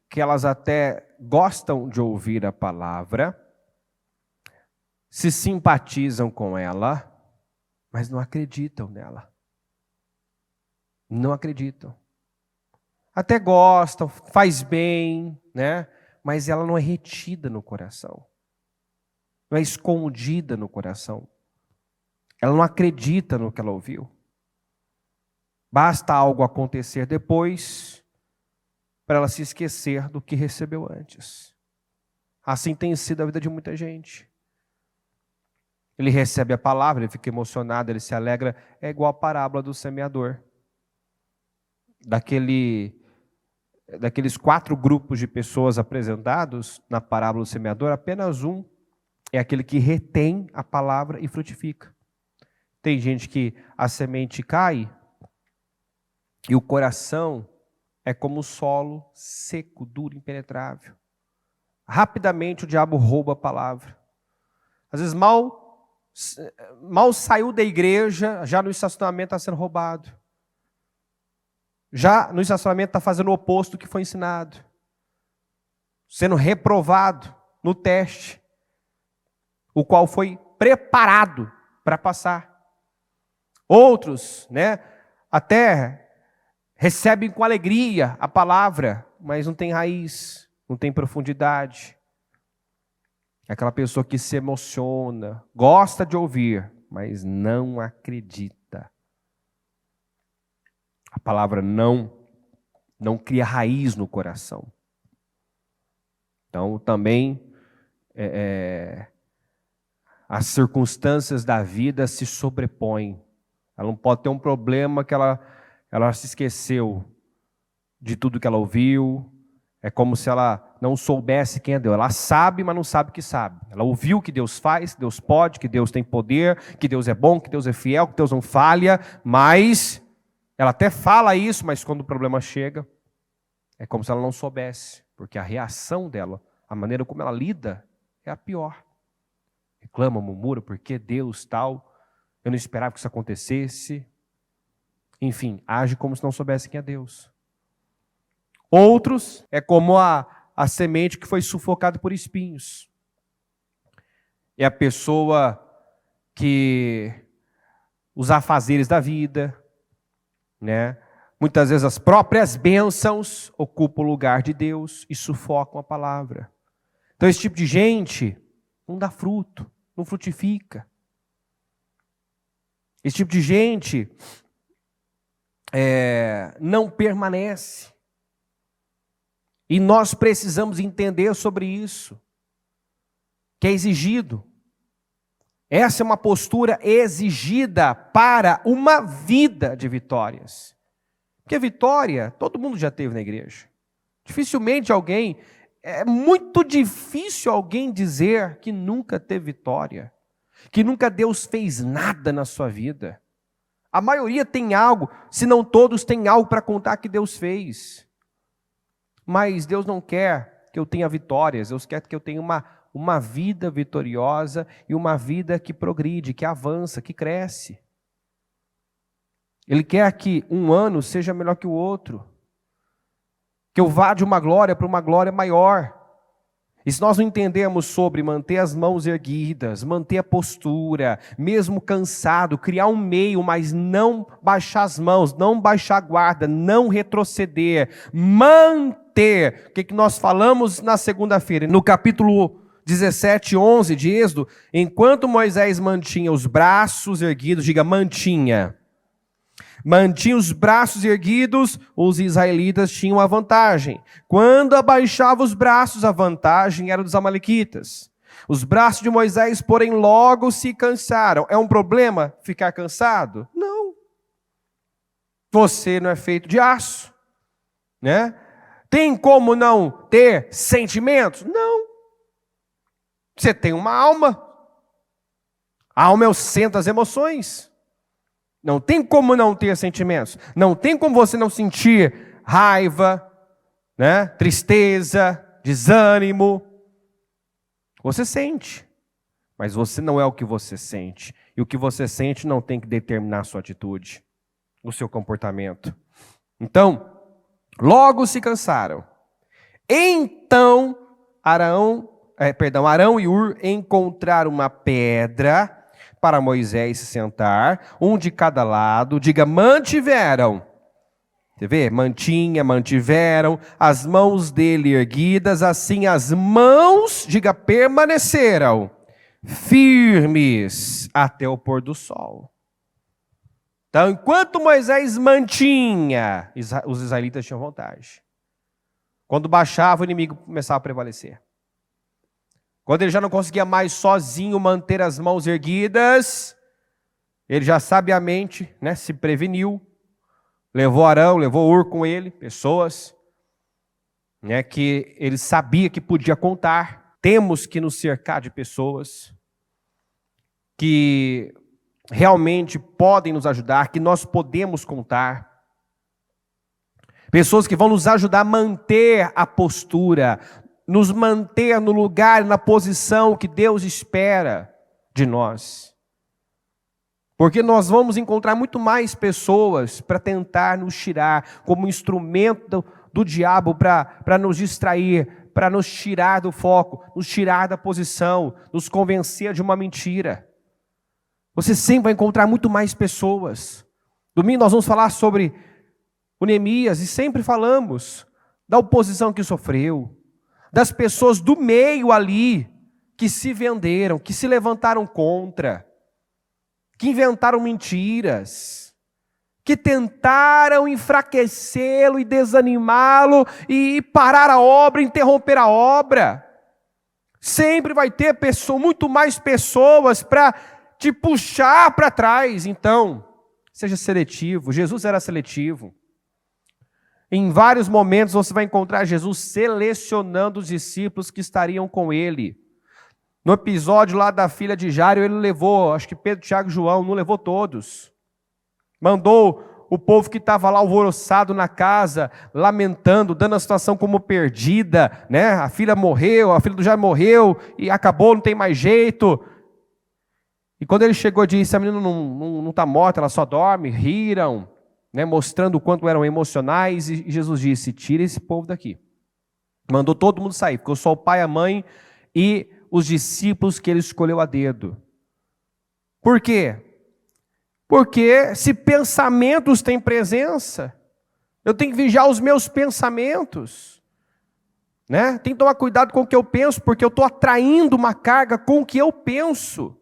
S1: que elas até gostam de ouvir a palavra, se simpatizam com ela, mas não acreditam nela. Não acreditam. Até gostam, faz bem, né? Mas ela não é retida no coração. Não é escondida no coração. Ela não acredita no que ela ouviu. Basta algo acontecer depois para ela se esquecer do que recebeu antes. Assim tem sido a vida de muita gente. Ele recebe a palavra, ele fica emocionado, ele se alegra. É igual a parábola do semeador. Daqueles 4 grupos de pessoas apresentados na parábola do semeador, apenas um é aquele que retém a palavra e frutifica. Tem gente que a semente cai e o coração é como o solo seco, duro, impenetrável. Rapidamente o diabo rouba a palavra. Às vezes mal saiu da igreja, já no estacionamento está sendo roubado. Já no estacionamento está fazendo o oposto do que foi ensinado. Sendo reprovado no teste, o qual foi preparado para passar. Outros, né, até recebem com alegria a palavra, mas não tem raiz, não tem profundidade. É aquela pessoa que se emociona, gosta de ouvir, mas não acredita. A palavra não cria raiz no coração. Então, também, as circunstâncias da vida se sobrepõem. Ela não pode ter um problema que ela se esqueceu de tudo que ela ouviu. É como se ela não soubesse quem é Deus. Ela sabe, mas não sabe que sabe. Ela ouviu que Deus faz, que Deus pode, que Deus tem poder, que Deus é bom, que Deus é fiel, que Deus não falha, mas ela até fala isso, mas quando o problema chega, é como se ela não soubesse, porque a reação dela, a maneira como ela lida, é a pior. Reclama, murmura, porque Deus tal, eu não esperava que isso acontecesse. Enfim, age como se não soubesse quem é Deus. Outros, é como a semente que foi sufocada por espinhos. É a pessoa que os afazeres da vida, né? Muitas vezes as próprias bênçãos ocupam o lugar de Deus e sufocam a palavra. Então esse tipo de gente não dá fruto, não frutifica. Esse tipo de gente não permanece. E nós precisamos entender sobre isso, que é exigido. Essa é uma postura exigida para uma vida de vitórias. Porque vitória, todo mundo já teve na igreja. Dificilmente alguém, é muito difícil alguém dizer que nunca teve vitória, que nunca Deus fez nada na sua vida. A maioria tem algo, se não todos têm algo para contar que Deus fez. Mas Deus não quer que eu tenha vitórias, Deus quer que eu tenha uma vida vitoriosa e uma vida que progride, que avança, que cresce. Ele quer que um ano seja melhor que o outro, que eu vá de uma glória para uma glória maior. E se nós não entendemos sobre manter as mãos erguidas, manter a postura, mesmo cansado, criar um meio, mas não baixar as mãos, não baixar a guarda, não retroceder, manter. O que nós falamos na segunda-feira? No capítulo 17, 11 de Êxodo, enquanto Moisés mantinha os braços erguidos, diga mantinha os braços erguidos, os israelitas tinham a vantagem. Quando abaixava os braços, a vantagem era dos amalequitas. Os braços de Moisés, porém, logo se cansaram. É um problema ficar cansado? Não. Você não é feito de aço, né? Tem como não ter sentimentos? Não. Você tem uma alma. A alma é o centro das emoções. Não tem como não ter sentimentos. Não tem como você não sentir raiva, né? Tristeza, desânimo. Você sente, mas você não é o que você sente. E o que você sente não tem que determinar a sua atitude, o seu comportamento. Então, logo se cansaram. Então, Arão e Hur encontraram uma pedra para Moisés se sentar, um de cada lado, diga, mantiveram. Você vê? Mantiveram, as mãos dele erguidas, assim as mãos, diga, permaneceram firmes até o pôr do sol. Então, enquanto Moisés mantinha, os israelitas tinham vantagem. Quando baixava, o inimigo começava a prevalecer. Quando ele já não conseguia mais sozinho manter as mãos erguidas, ele já sabiamente, né, se preveniu, levou Arão, levou Hur com ele, pessoas, né, que ele sabia que podia contar. Temos que nos cercar de pessoas que realmente podem nos ajudar, que nós podemos contar. Pessoas que vão nos ajudar a manter a postura, nos manter no lugar, na posição que Deus espera de nós. Porque nós vamos encontrar muito mais pessoas para tentar nos tirar como instrumento do diabo para nos distrair, para nos tirar do foco, nos tirar da posição, nos convencer de uma mentira. Você sempre vai encontrar muito mais pessoas. Domingo nós vamos falar sobre o Neemias e sempre falamos da oposição que sofreu, das pessoas do meio ali, que se venderam, que se levantaram contra, que inventaram mentiras, que tentaram enfraquecê-lo e desanimá-lo e parar a obra, interromper a obra. Sempre vai ter muito mais pessoas para te puxar para trás. Então, seja seletivo. Jesus era seletivo. Em vários momentos você vai encontrar Jesus selecionando os discípulos que estariam com ele. No episódio lá da filha de Jairo, ele levou, acho que Pedro, Tiago e João, não levou todos. Mandou o povo que estava lá alvoroçado na casa, lamentando, dando a situação como perdida, né? A filha morreu, a filha do Jairo morreu, e acabou, não tem mais jeito. E quando ele chegou e disse, a menina não está morta, ela só dorme, riram, né, mostrando o quanto eram emocionais, e Jesus disse, tira esse povo daqui. Mandou todo mundo sair, ficou só o pai, a mãe e os discípulos que ele escolheu a dedo. Por quê? Porque se pensamentos têm presença, eu tenho que vigiar os meus pensamentos, né? Tenho que tomar cuidado com o que eu penso, porque eu estou atraindo uma carga com o que eu penso.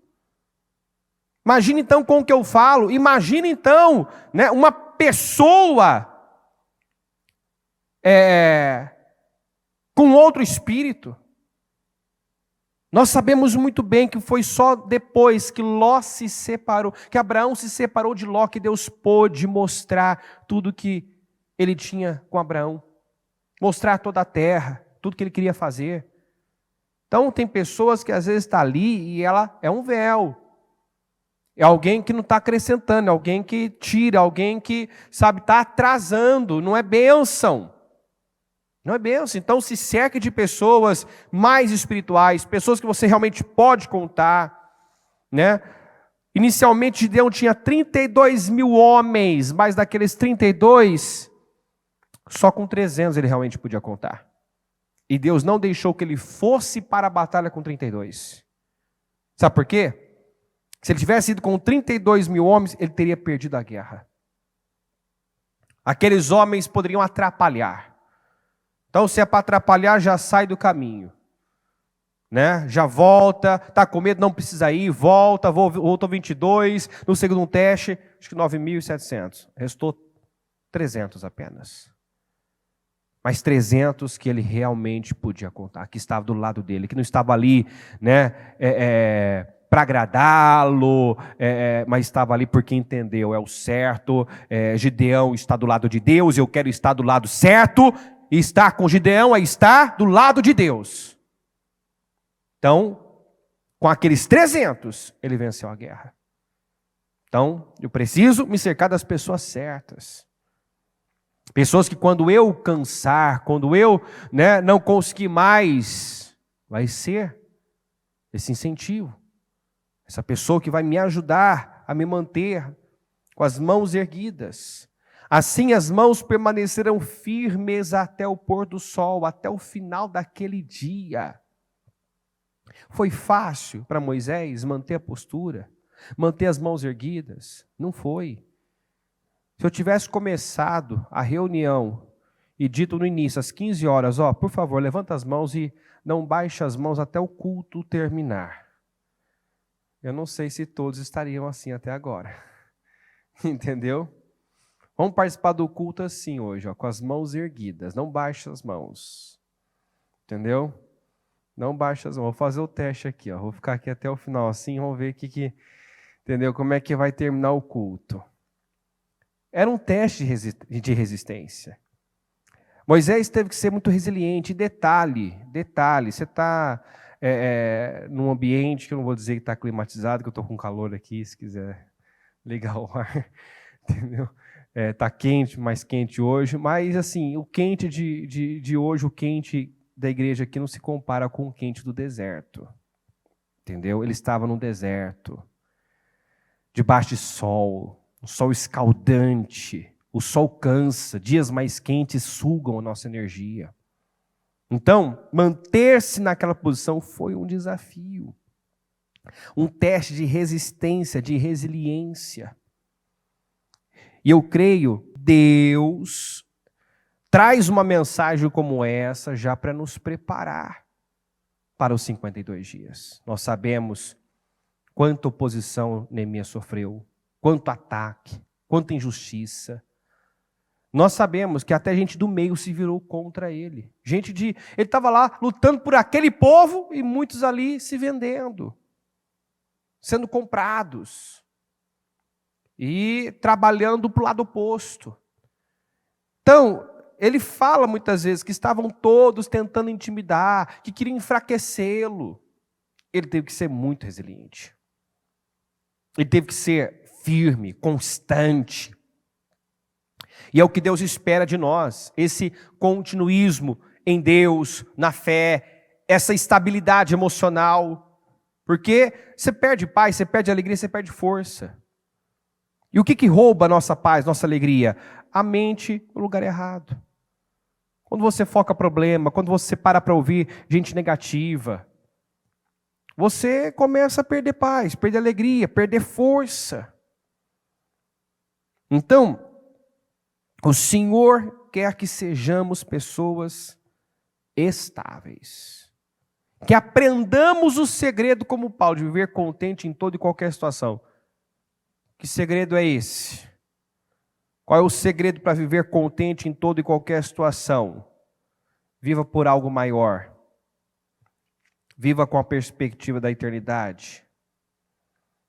S1: Imagina então com o que eu falo, imagina então, né, uma pessoa com outro espírito. Nós sabemos muito bem que foi só depois que Ló se separou, que Abraão se separou de Ló, que Deus pôde mostrar tudo que ele tinha com Abraão. Mostrar toda a terra, tudo que ele queria fazer. Então tem pessoas que às vezes estão ali e ela é um véu. É alguém que não está acrescentando, é alguém que tira, alguém que, sabe, está atrasando, não é bênção. Não é bênção. Então se cerque de pessoas mais espirituais, pessoas que você realmente pode contar, né? Inicialmente Gideão tinha 32 mil homens, mas daqueles 32, só com 300 ele realmente podia contar. E Deus não deixou que ele fosse para a batalha com 32. Sabe por quê? Se ele tivesse ido com 32 mil homens, ele teria perdido a guerra. Aqueles homens poderiam atrapalhar. Então, se é para atrapalhar, já sai do caminho. Né? Já volta, está com medo, não precisa ir, volta, voltou 22, no segundo teste, acho que 9.700. Restou 300 apenas. Mas 300 que ele realmente podia contar, que estava do lado dele, que não estava ali, né, para agradá-lo, mas estava ali porque entendeu, é o certo. Gideão está do lado de Deus, eu quero estar do lado certo, e estar com Gideão é estar do lado de Deus. Então, com aqueles 300, ele venceu a guerra. Então, eu preciso me cercar das pessoas certas. Pessoas que quando eu cansar, quando eu, né, não conseguir mais, vai ser esse incentivo. Essa pessoa que vai me ajudar a me manter com as mãos erguidas. Assim as mãos permanecerão firmes até o pôr do sol, até o final daquele dia. Foi fácil para Moisés manter a postura, manter as mãos erguidas? Não foi. Se eu tivesse começado a reunião e dito no início, às 15 horas, por favor, levanta as mãos e não baixe as mãos até o culto terminar. Eu não sei se todos estariam assim até agora. Entendeu? Vamos participar do culto assim hoje, com as mãos erguidas. Não baixe as mãos. Entendeu? Não baixe as mãos. Vou fazer o teste aqui. Vou ficar aqui até o final assim. Vamos ver entendeu? Como é que vai terminar o culto. Era um teste de resistência. Moisés teve que ser muito resiliente. Detalhe, você está num ambiente que eu não vou dizer que está climatizado, que eu estou com calor aqui, se quiser ligar o ar. Entendeu? Está quente, mais quente hoje, mas assim, o quente de hoje, o quente da igreja aqui não se compara com o quente do deserto. Entendeu? Ele estava no deserto, debaixo de sol, um sol escaldante, o sol cansa, dias mais quentes sugam a nossa energia. Então, manter-se naquela posição foi um desafio, um teste de resistência, de resiliência. E eu creio, Deus traz uma mensagem como essa já para nos preparar para os 52 dias. Nós sabemos quanta oposição Neemias sofreu, quanto ataque, quanta injustiça. Nós sabemos que até gente do meio se virou contra ele. Ele estava lá lutando por aquele povo e muitos ali se vendendo, sendo comprados. E trabalhando para o lado oposto. Então, ele fala muitas vezes que estavam todos tentando intimidar, que queriam enfraquecê-lo. Ele teve que ser muito resiliente. Ele teve que ser firme, constante. E é o que Deus espera de nós, esse continuismo em Deus, na fé, essa estabilidade emocional. Porque você perde paz, você perde alegria, você perde força. E o que rouba a nossa paz, nossa alegria? A mente no lugar errado. Quando você foca problema, quando você para ouvir gente negativa, você começa a perder paz, perder alegria, perder força. Então, o Senhor quer que sejamos pessoas estáveis. Que aprendamos o segredo, como Paulo, de viver contente em toda e qualquer situação. Que segredo é esse? Qual é o segredo para viver contente em toda e qualquer situação? Viva por algo maior. Viva com a perspectiva da eternidade.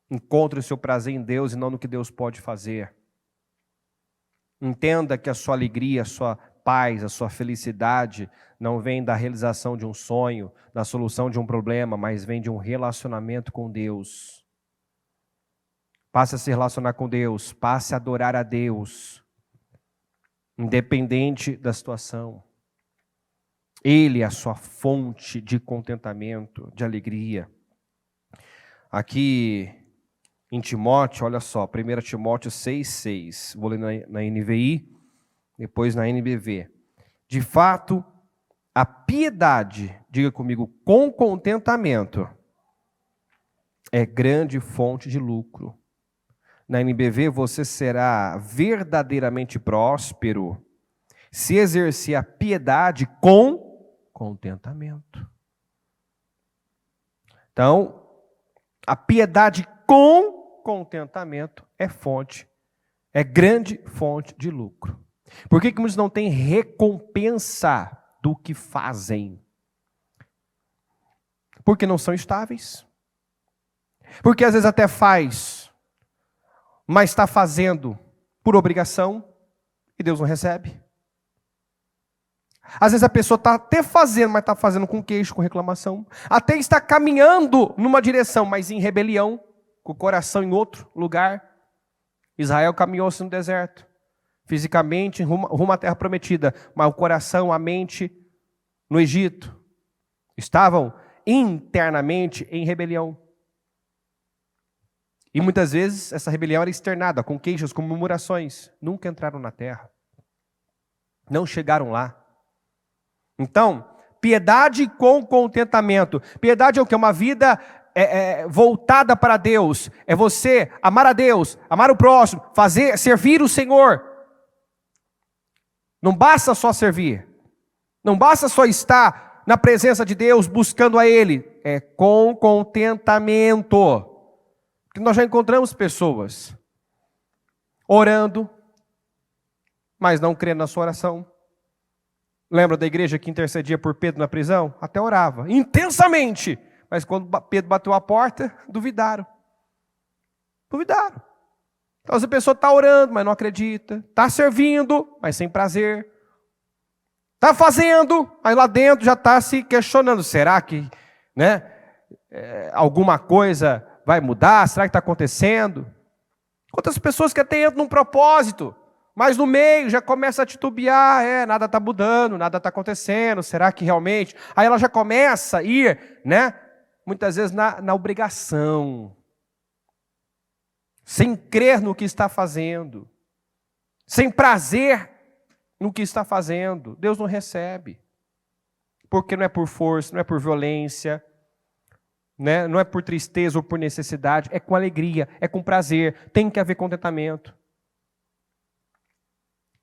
S1: Encontre o seu prazer em Deus e não no que Deus pode fazer. Entenda que a sua alegria, a sua paz, a sua felicidade não vem da realização de um sonho, da solução de um problema, mas vem de um relacionamento com Deus. Passe a se relacionar com Deus, passe a adorar a Deus, independente da situação. Ele é a sua fonte de contentamento, de alegria. Aqui em Timóteo, olha só, 1 Timóteo 6,6. Vou ler na NVI, depois na NBV. De fato, a piedade, diga comigo, com contentamento, é grande fonte de lucro. Na NBV, você será verdadeiramente próspero se exercer a piedade com contentamento. Então, a piedade com contentamento é grande fonte de lucro. Por que muitos não têm recompensa do que fazem? Porque não são estáveis. Porque às vezes até faz, mas está fazendo por obrigação e Deus não recebe. Às vezes a pessoa está até fazendo, mas está fazendo com queixo, com reclamação. Até está caminhando numa direção, mas em rebelião, com o coração em outro lugar. Israel caminhou-se no deserto, fisicamente rumo à terra prometida, mas o coração, a mente no Egito. Estavam internamente em rebelião. E muitas vezes essa rebelião era externada, com queixas, com murmurações. Nunca entraram na terra. Não chegaram lá. Então, piedade com contentamento. Piedade é o quê? Uma vida voltada para Deus. É você amar a Deus, amar o próximo, servir o Senhor. Não basta só servir. Não basta só estar na presença de Deus, buscando a Ele. É com contentamento. Porque nós já encontramos pessoas orando, mas não crendo na sua oração. Lembra da igreja que intercedia por Pedro na prisão? Até orava, intensamente. Mas quando Pedro bateu a porta, duvidaram. Duvidaram. Então essa pessoa está orando, mas não acredita. Está servindo, mas sem prazer. Está fazendo, mas lá dentro já está se questionando. Será que alguma coisa vai mudar? Será que está acontecendo? Quantas pessoas que até entram num propósito, mas no meio já começa a titubear, nada está mudando, nada está acontecendo, será que realmente? Aí ela já começa a ir, muitas vezes na obrigação, sem crer no que está fazendo, sem prazer no que está fazendo. Deus não recebe, porque não é por força, não é por violência, não é por tristeza ou por necessidade, é com alegria, é com prazer, tem que haver contentamento.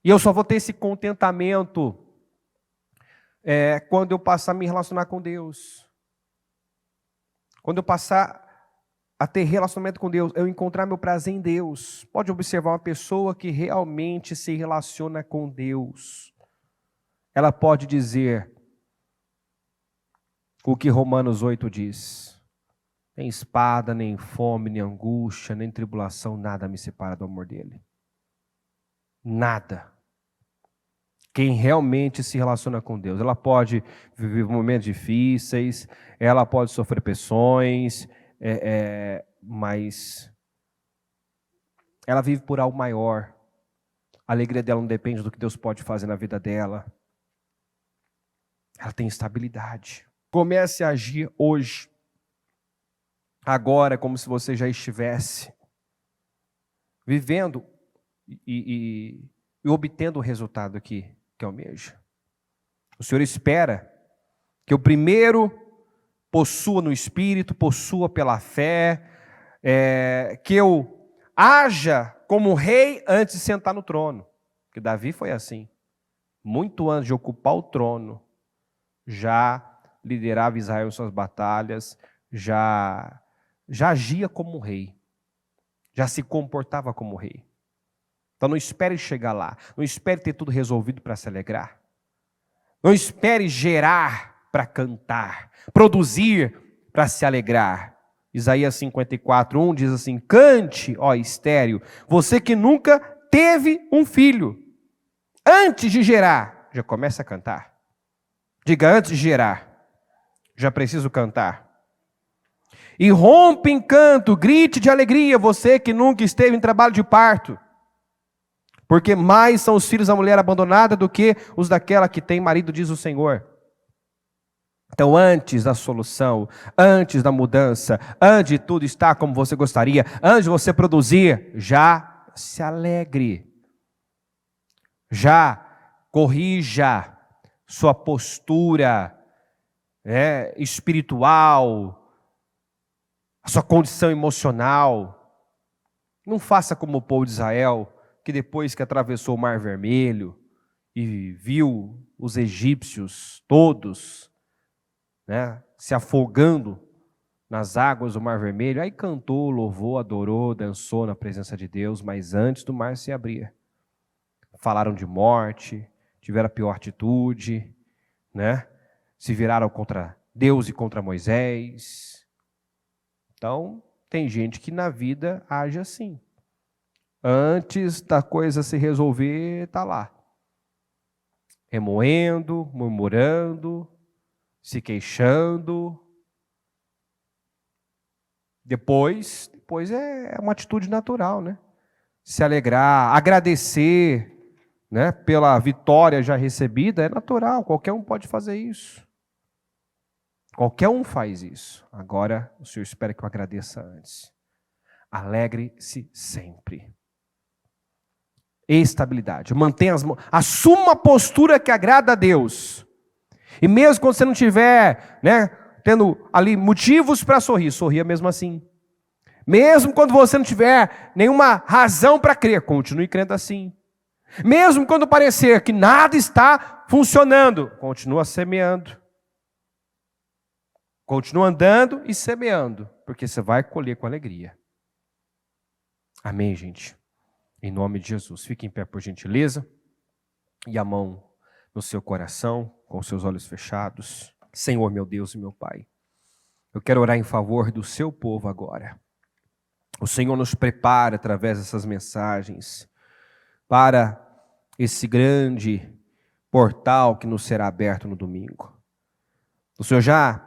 S1: E eu só vou ter esse contentamento quando eu passar a me relacionar com Deus. Quando eu passar a ter relacionamento com Deus, eu encontrar meu prazer em Deus. Pode observar uma pessoa que realmente se relaciona com Deus. Ela pode dizer o que Romanos 8 diz. Nem espada, nem fome, nem angústia, nem tribulação, nada me separa do amor dele. Nada. Quem realmente se relaciona com Deus. Ela pode viver momentos difíceis, ela pode sofrer pressões, mas ela vive por algo maior. A alegria dela não depende do que Deus pode fazer na vida dela. Ela tem estabilidade. Comece a agir hoje. Agora, como se você já estivesse vivendo e obtendo o resultado que almeja. O Senhor espera que eu primeiro possua no Espírito, possua pela fé, que eu haja como rei antes de sentar no trono. Porque Davi foi assim. Muito antes de ocupar o trono, já liderava Israel em suas batalhas, já agia como rei, já se comportava como rei. Então não espere chegar lá, não espere ter tudo resolvido para se alegrar. Não espere gerar para cantar, produzir para se alegrar. Isaías 54:1 diz assim: cante, ó estéril, você que nunca teve um filho. Antes de gerar, já começa a cantar. Diga, antes de gerar, já preciso cantar. E rompe em canto, grite de alegria, você que nunca esteve em trabalho de parto. Porque mais são os filhos da mulher abandonada do que os daquela que tem marido, diz o Senhor. Então, antes da solução, antes da mudança, antes de tudo estar como você gostaria, antes de você produzir, já se alegre. Já corrija sua postura espiritual, a sua condição emocional. Não faça como o povo de Israel, que depois que atravessou o Mar Vermelho e viu os egípcios todos se afogando nas águas do Mar Vermelho, aí cantou, louvou, adorou, dançou na presença de Deus, mas antes do mar se abrir. Falaram de morte, tiveram a pior atitude, se viraram contra Deus e contra Moisés. Então, tem gente que na vida age assim. Antes da coisa se resolver, está lá. Remoendo, murmurando, se queixando. Depois é uma atitude natural, Se alegrar, agradecer, pela vitória já recebida, é natural, qualquer um pode fazer isso. Qualquer um faz isso. Agora, o Senhor espera que eu agradeça antes. Alegre-se sempre. Estabilidade. Mantenha assuma a postura que agrada a Deus. E mesmo quando você não tiver, tendo ali motivos para sorrir, sorria mesmo assim. Mesmo quando você não tiver nenhuma razão para crer, continue crendo assim. Mesmo quando parecer que nada está funcionando, continua semeando. Continua andando e semeando, porque você vai colher com alegria. Amém, gente? Em nome de Jesus. Fique em pé, por gentileza. E a mão no seu coração, com seus olhos fechados. Senhor, meu Deus e meu Pai, eu quero orar em favor do seu povo agora. O Senhor nos prepara através dessas mensagens para esse grande portal que nos será aberto no domingo. O Senhor já,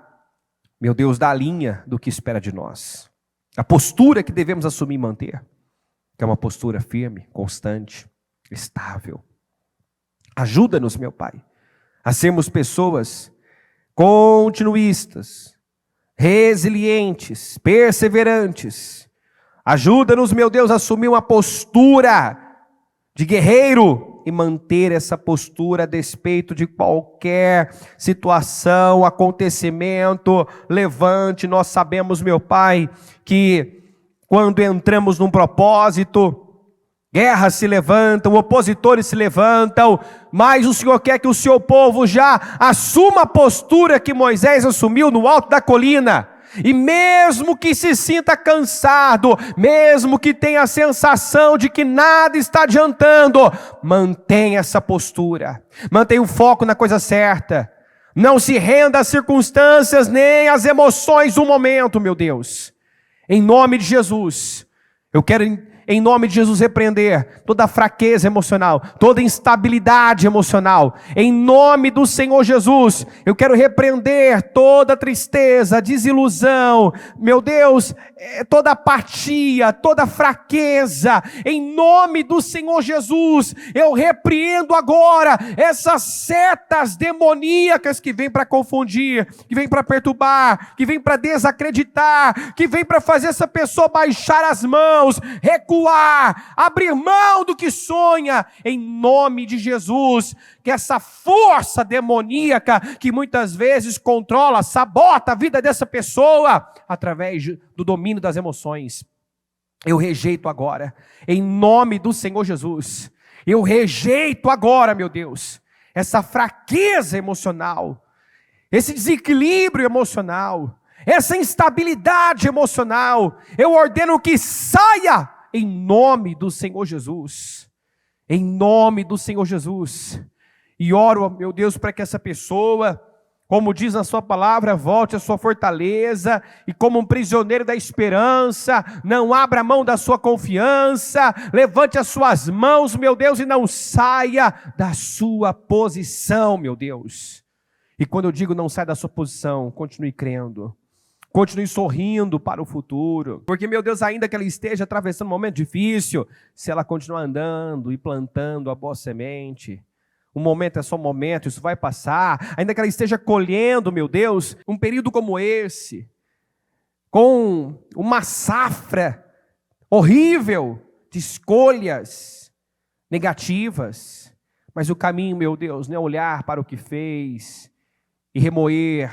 S1: meu Deus, dá a linha do que espera de nós. A postura que devemos assumir e manter, que é uma postura firme, constante, estável. Ajuda-nos, meu Pai, a sermos pessoas continuistas, resilientes, perseverantes. Ajuda-nos, meu Deus, a assumir uma postura de guerreiro e manter essa postura a despeito de qualquer situação, acontecimento, levante. Nós sabemos, meu Pai, que quando entramos num propósito, guerras se levantam, opositores se levantam, mas o Senhor quer que o seu povo já assuma a postura que Moisés assumiu no alto da colina. E mesmo que se sinta cansado, mesmo que tenha a sensação de que nada está adiantando, mantenha essa postura, mantenha o foco na coisa certa. Não se renda às circunstâncias nem às emoções do momento, meu Deus. Em nome de Jesus, eu quero em nome de Jesus, repreender toda fraqueza emocional, toda instabilidade emocional. Em nome do Senhor Jesus, eu quero repreender toda tristeza, desilusão, meu Deus, toda apatia, toda fraqueza. Em nome do Senhor Jesus, eu repreendo agora essas setas demoníacas que vêm para confundir, que vêm para perturbar, que vêm para desacreditar, que vêm para fazer essa pessoa baixar as mãos, recuar, abrir mão do que sonha. Em nome de Jesus, que essa força demoníaca que muitas vezes controla, sabota a vida dessa pessoa através do domínio das emoções, eu rejeito agora, em nome do Senhor Jesus. Eu rejeito agora, meu Deus, essa fraqueza emocional, esse desequilíbrio emocional, essa instabilidade emocional. Eu ordeno que saia em nome do Senhor Jesus. Em nome do Senhor Jesus. E oro, meu Deus, para que essa pessoa, como diz na sua palavra, volte à sua fortaleza e como um prisioneiro da esperança, não abra mão da sua confiança, levante as suas mãos, meu Deus, e não saia da sua posição, meu Deus. E quando eu digo não saia da sua posição, continue crendo, continue sorrindo para o futuro, porque, meu Deus, ainda que ela esteja atravessando um momento difícil, se ela continuar andando e plantando a boa semente, um momento é só um momento, isso vai passar. Ainda que ela esteja colhendo, meu Deus, um período como esse, com uma safra horrível de escolhas negativas, mas o caminho, meu Deus, não é olhar para o que fez e remoer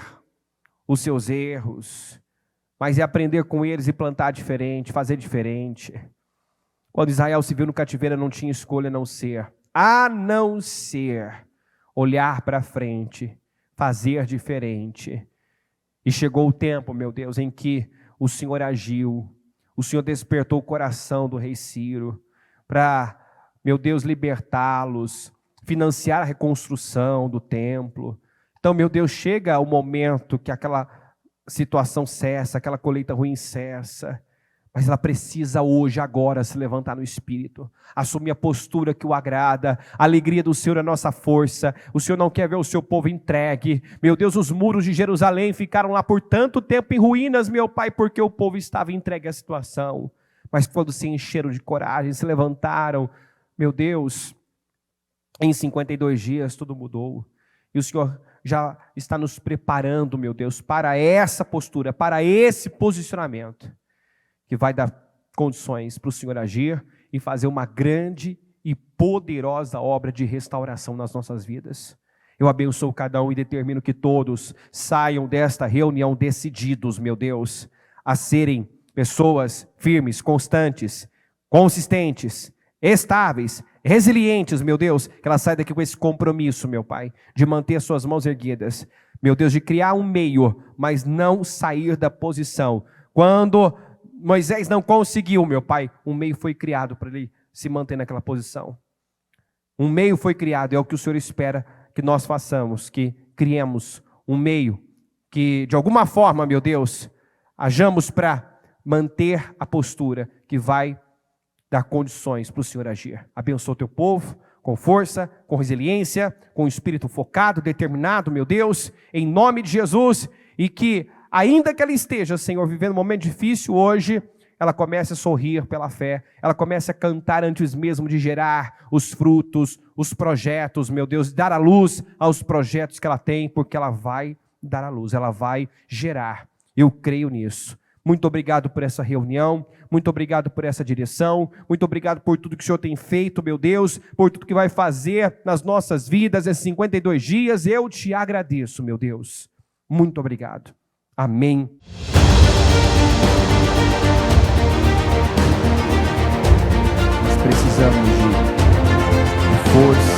S1: os seus erros, mas é aprender com eles e plantar diferente, fazer diferente. Quando Israel se viu no cativeiro, não tinha escolha a não ser olhar para frente, fazer diferente. E chegou o tempo, meu Deus, em que o Senhor agiu, o Senhor despertou o coração do rei Ciro para, meu Deus, libertá-los, financiar a reconstrução do templo. Então, meu Deus, chega o momento que aquela situação cessa, aquela colheita ruim cessa, mas ela precisa hoje, agora, se levantar no Espírito, assumir a postura que o agrada. A alegria do Senhor é a nossa força. O Senhor não quer ver o seu povo entregue. Meu Deus, os muros de Jerusalém ficaram lá por tanto tempo em ruínas, meu Pai, porque o povo estava entregue à situação. Mas quando se encheram de coragem, se levantaram, meu Deus, em 52 dias tudo mudou. E o Senhor já está nos preparando, meu Deus, para essa postura, para esse posicionamento, que vai dar condições para o Senhor agir e fazer uma grande e poderosa obra de restauração nas nossas vidas. Eu abençoo cada um e determino que todos saiam desta reunião decididos, meu Deus, a serem pessoas firmes, constantes, consistentes, estáveis, resilientes, meu Deus, que ela saia daqui com esse compromisso, meu Pai, de manter as suas mãos erguidas, meu Deus, de criar um meio, mas não sair da posição. Quando Moisés não conseguiu, meu Pai, um meio foi criado para ele se manter naquela posição. Um meio foi criado, é o que o Senhor espera que nós façamos, que criemos um meio, que de alguma forma, meu Deus, hajamos para manter a postura que vai dar condições para o Senhor agir. Abençoa o teu povo com força, com resiliência, com um espírito focado, determinado, meu Deus, em nome de Jesus, e que ainda que ela esteja, Senhor, vivendo um momento difícil hoje, ela comece a sorrir pela fé, ela comece a cantar antes mesmo de gerar os frutos, os projetos, meu Deus, dar a luz aos projetos que ela tem, porque ela vai dar a luz, ela vai gerar. Eu creio nisso. Muito obrigado por essa reunião, muito obrigado por essa direção, muito obrigado por tudo que o Senhor tem feito, meu Deus, por tudo que vai fazer nas nossas vidas, esses 52 dias, eu te agradeço, meu Deus. Muito obrigado. Amém. Nós precisamos de força,